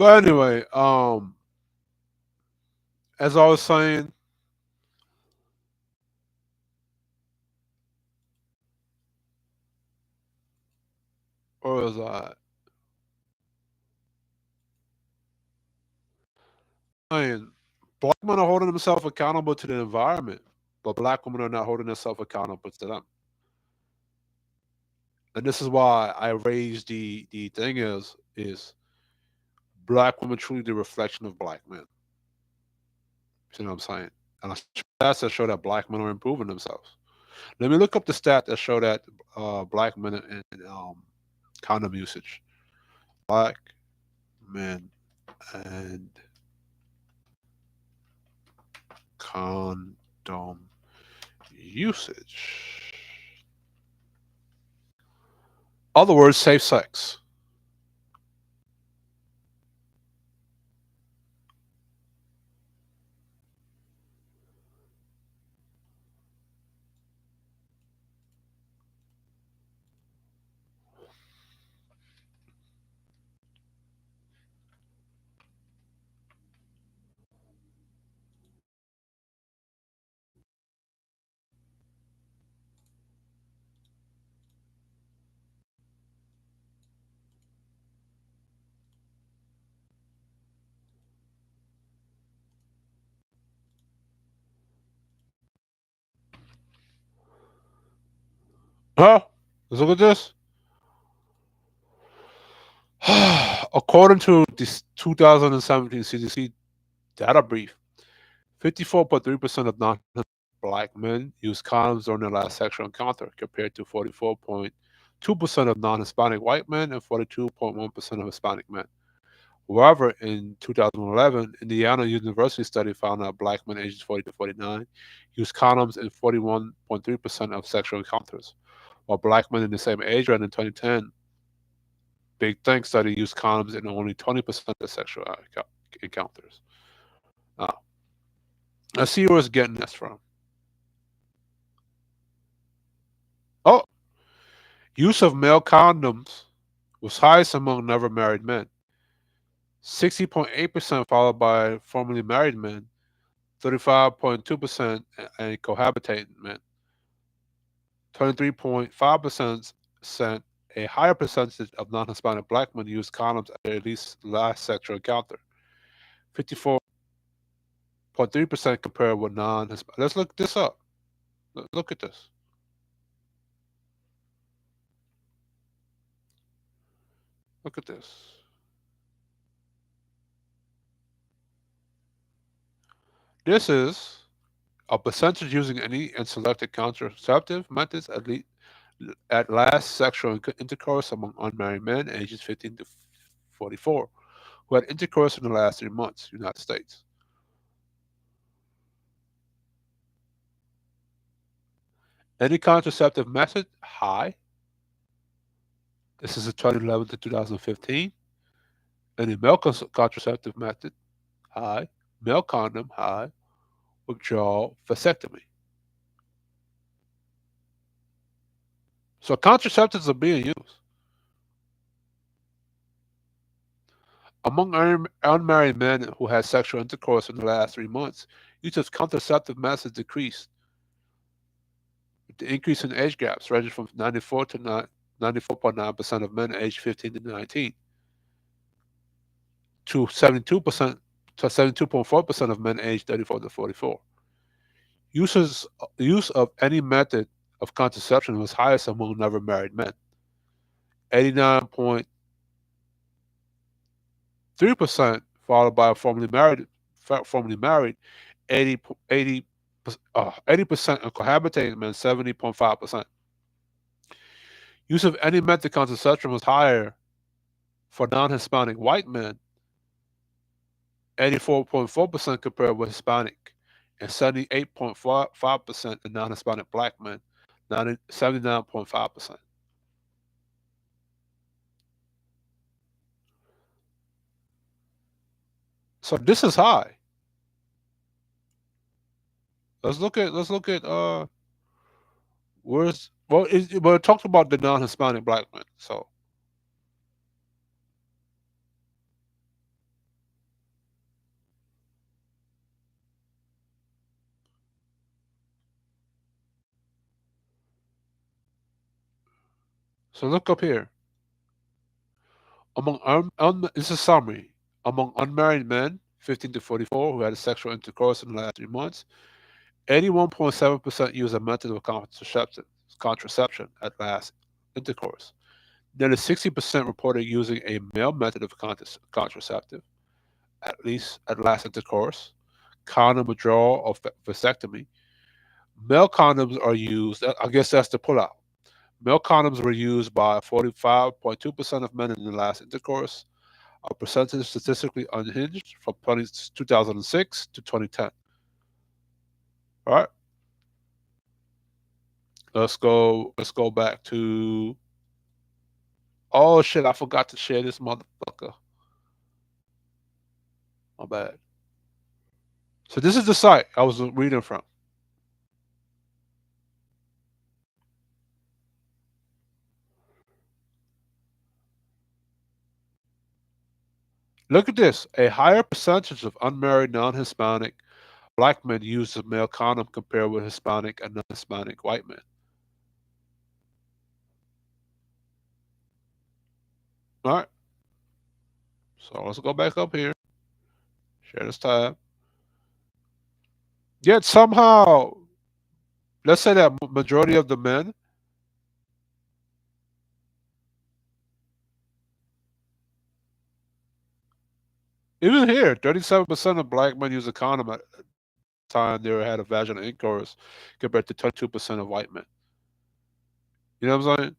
But anyway, as I was saying, where was I? Saying black men are holding themselves accountable to the environment, but black women are not holding themselves accountable to them. And this is why I raised the thing is black women truly the reflection of black men. You know what I'm saying? And I stats that show that black men are improving themselves. Let me look up the stat that show that black men in condom usage. Black men and condom usage. Other words, safe sex. Huh? Let's look at this. According to this 2017 CDC data brief, 54.3% of non-black men use condoms during their last sexual encounter, compared to 44.2% of non-Hispanic white men and 42.1% of Hispanic men. However, in 2011, Indiana University study found that black men ages 40 to 49 use condoms in 41.3% of sexual encounters, while black men in the same age range in 2010 Big Think study used condoms in only 20% of sexual encounters. Now, let's see where it's getting this from. Oh, use of male condoms was highest among never married men, 60.8%, followed by formerly married men, 35.2%, and cohabitating men, 23.5%. A higher percentage of non-Hispanic black men use condoms at their least last sexual encounter, 54.3% compared with non-Hispanic. Let's look this up. Look at this. Look at this. This is a percentage using any and selected contraceptive methods at last sexual intercourse among unmarried men ages 15 to 44 who had intercourse in the last 3 months, United States. Any contraceptive method, high. This is a 2011 to 2015. Any male contraceptive method, high. Male condom, high. Withdrawal, vasectomy. So contraceptives are being used. Among unmarried men who had sexual intercourse in the last 3 months, use of contraceptive methods decreased, with the increase in age gaps ranging from 94.9% of men aged 15 to 19 to 72% to 72.4% of men aged 34 to 44. Use of any method of contraception was highest among never married men, 89.3%, followed by formerly married 80, 80, 80%, and cohabitating men 70.5%. Use of any method of contraception was higher for non-Hispanic white men, 84.4% compared with Hispanic, and 78.5% in non-Hispanic black men, 79.5%. So this is high. Let's look at where's well it talks about the non-Hispanic black men. So So look up here. This is a summary. Among unmarried men, 15 to 44, who had sexual intercourse in the last 3 months, 81.7% use a method of contraception at last intercourse. Nearly 60% reported using a male method of contraceptive, at least at last intercourse, condom withdrawal or vasectomy. Male condoms are used, I guess that's the pullout. Male condoms were used by 45.2% of men in the last intercourse, a percentage statistically unhinged from 2006 to 2010. All right, let's go back to, oh shit, I forgot to share this motherfucker. My bad. So this is the site I was reading from. Look at this. A higher percentage of unmarried non-Hispanic black men use a male condom compared with Hispanic and non-Hispanic white men. All right. So let's go back up here. Share this tab. Yet somehow, let's say that majority of the men, even here, 37% of black men use a condom at the time they had a vaginal intercourse compared to 22% of white men. You know what I'm saying?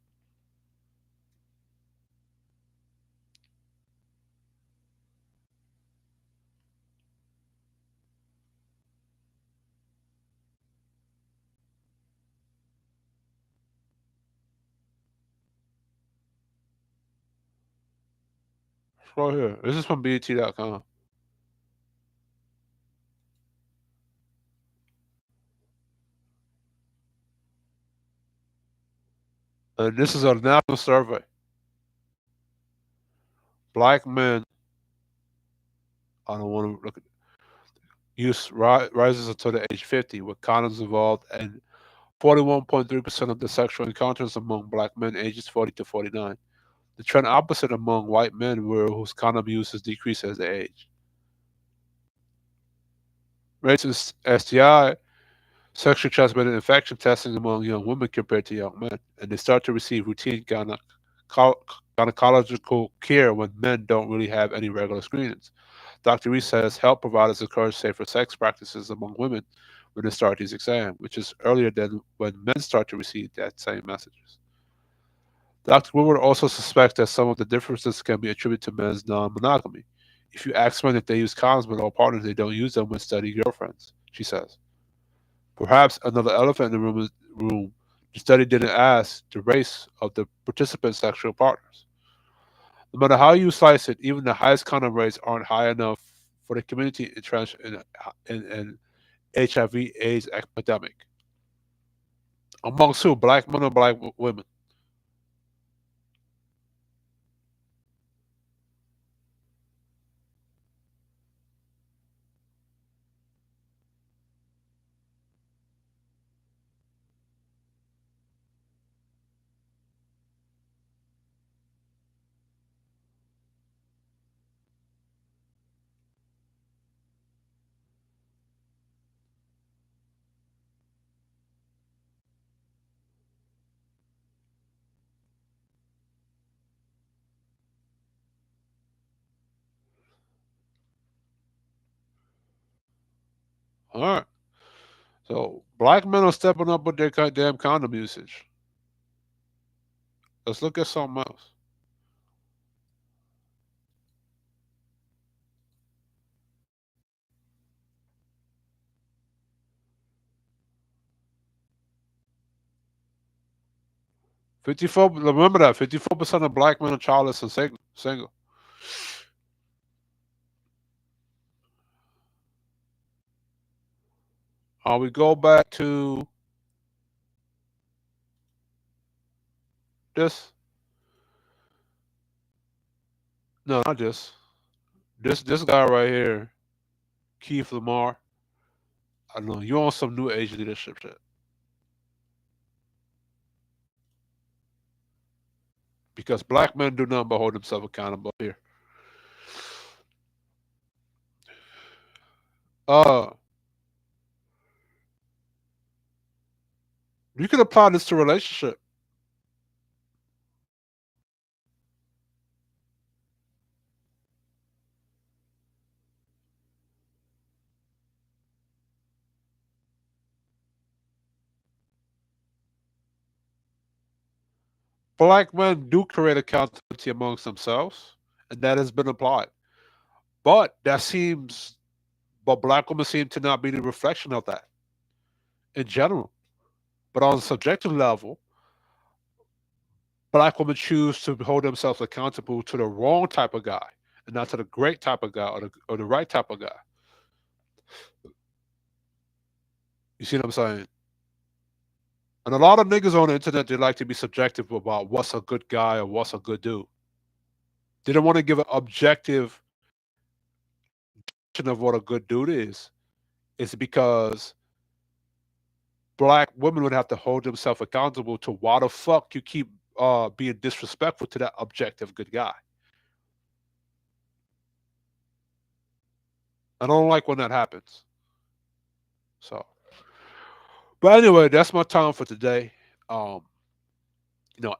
Scroll here. This is from BET.com. And this is a national survey. Black men, I don't want to look at, use rises until the age 50, with condoms involved, and 41.3% of the sexual encounters among black men ages 40 to 49. The trend opposite among white men, where whose condom use has decreased as they age. Rates of STI, sexually transmitted infection testing among young women compared to young men, and they start to receive routine gynecological care when men don't really have any regular screenings. Dr. Reese says health providers encourage safer sex practices among women when they start these exams, which is earlier than when men start to receive that same messages. Dr. Woodward also suspects that some of the differences can be attributed to men's non-monogamy. If you ask men if they use condoms with all partners, they don't use them with steady girlfriends, she says. Perhaps another elephant in the room, the study didn't ask the race of the participants' sexual partners. No matter how you slice it, even the highest condom rates aren't high enough for the community entrenched in HIV/AIDS epidemic. Amongst who? Black men or black women? All right. So black men are stepping up with their damn condom usage. Let's look at something else. 54. Remember that 54% of black men are childless and single. We go back to this. No, not this. This guy right here, Keith Lamar. I don't know. You on some new age leadership shit. because black men do nothing but hold themselves accountable here. Uh, you can apply this to relationship. Black men do create accountability amongst themselves, and that has been applied. But black women seem to not be the reflection of that in general. But on a subjective level, black women choose to hold themselves accountable to the wrong type of guy and not to the great type of guy or the right type of guy. You see what I'm saying? And a lot of niggas on the internet, they like to be subjective about what's a good guy or what's a good dude. They don't want to give an objective of what a good dude is. It's because black women would have to hold themselves accountable to why the fuck you keep being disrespectful to that objective good guy. I don't like when that happens. So, but anyway, that's my time for today. Um,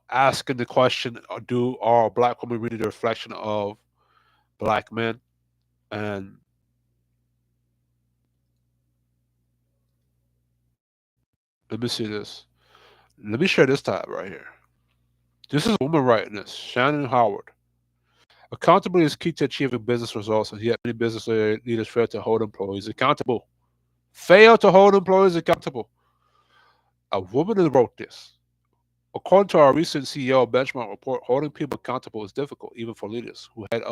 asking the question: are black women really the reflection of black men? And let me see this. Let me share this tab right here. This is a woman writing this. Shannon Howard. Accountability is key to achieving business results, and yet many business leaders fail to hold employees accountable. Fail to hold employees accountable. A woman wrote this. According to our recent CEO benchmark report, holding people accountable is difficult, even for leaders who head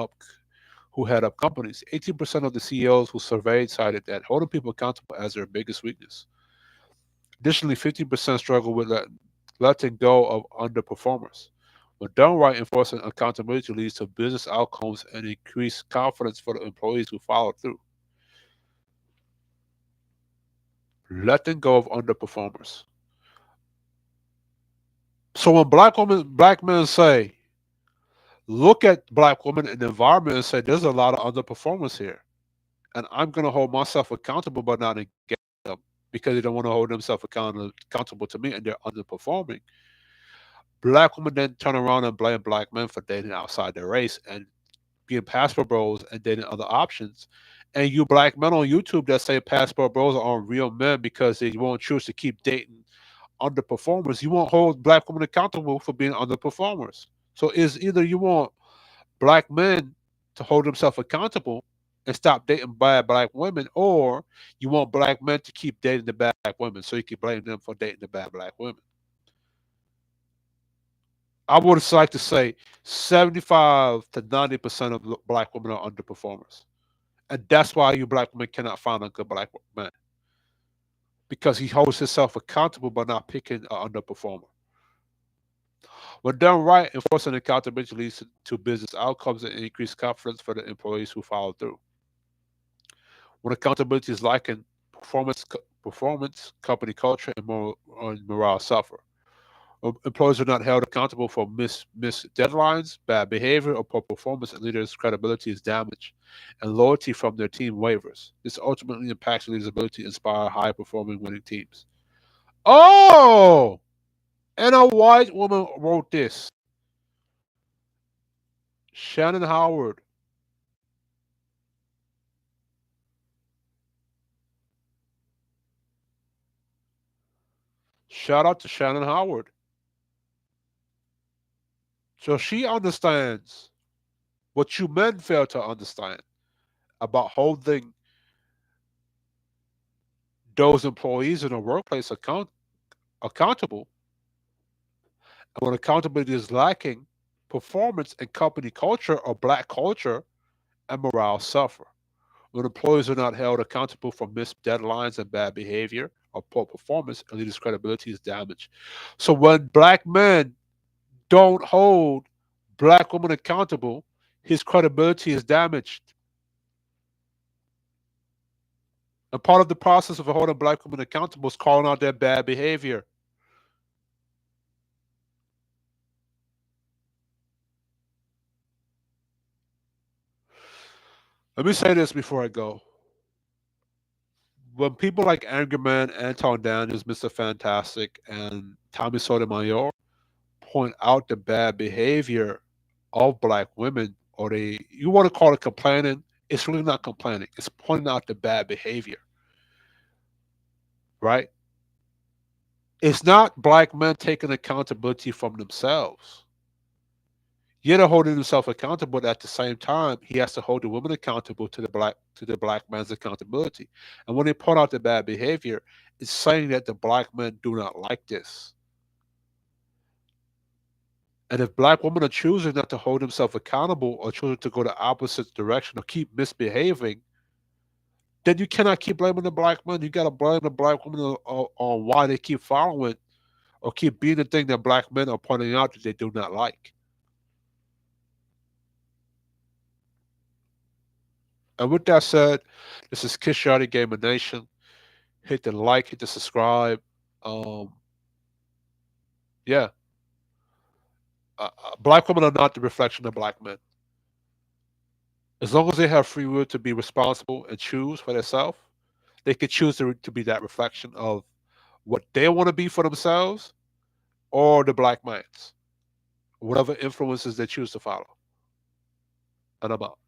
up companies. 18% of the CEOs who surveyed cited that holding people accountable as their biggest weakness. Additionally, 15% struggle with letting go of underperformers. When done right, enforcing accountability leads to business outcomes and increased confidence for the employees who follow through. Letting go of underperformers. So when black men say, look at black women in the environment and say, there's a lot of underperformers here, and I'm going to hold myself accountable, but not engage them because they don't want to hold themselves accountable to me, and they're underperforming. Black women then turn around and blame black men for dating outside their race and being passport bros and dating other options. And you black men on YouTube that say passport bros aren't real men because they won't choose to keep dating underperformers, you won't hold black women accountable for being underperformers. So it's either you want black men to hold themselves accountable and stop dating bad black women, or you want black men to keep dating the bad black women so you can blame them for dating the bad black women. I would like to say 75 to 90% of black women are underperformers. And that's why you black women cannot find a good black man because he holds himself accountable by not picking an underperformer. When done right, enforcing accountability leads to business outcomes and increased confidence for the employees who follow through. When accountability is lacking, performance, company culture, and morale suffer. Employees are not held accountable for missed deadlines, bad behavior, or poor performance, and leaders' credibility is damaged, and loyalty from their team wavers. This ultimately impacts leaders' ability to inspire high-performing winning teams. Oh! And a white woman wrote this. Shannon Howard. Shout out to Shannon Howard. So she understands what you men fail to understand about holding those employees in a workplace accountable. And when accountability is lacking, performance and company culture or black culture and morale suffer. When employees are not held accountable for missed deadlines and bad behavior or poor performance, a leader's credibility is damaged. So when black men don't hold black women accountable, his credibility is damaged. And part of the process of holding black women accountable is calling out their bad behavior. Let me say this before I go. When people like Angerman, Anton Daniels, Mr. Fantastic, and Tommy Sotomayor point out the bad behavior of black women, or you want to call it complaining, it's really not complaining. It's pointing out the bad behavior, right? It's not black men taking accountability from themselves. Yeah, they're holding himself accountable, but at the same time, he has to hold the woman accountable to the black man's accountability. And when they point out the bad behavior, it's saying that the black men do not like this. And if black women are choosing not to hold themselves accountable or choosing to go the opposite direction or keep misbehaving, then you cannot keep blaming the black men. You got to blame the black women on why they keep following or keep being the thing that black men are pointing out that they do not like. And with that said, this is Kish Yardie Gamer Nation. Hit the like, hit the subscribe. Um, yeah, black women are not the reflection of black men. As long as they have free will to be responsible and choose for themselves, they could choose to be that reflection of what they want to be for themselves or the black man's, whatever influences they choose to follow. And I'm out.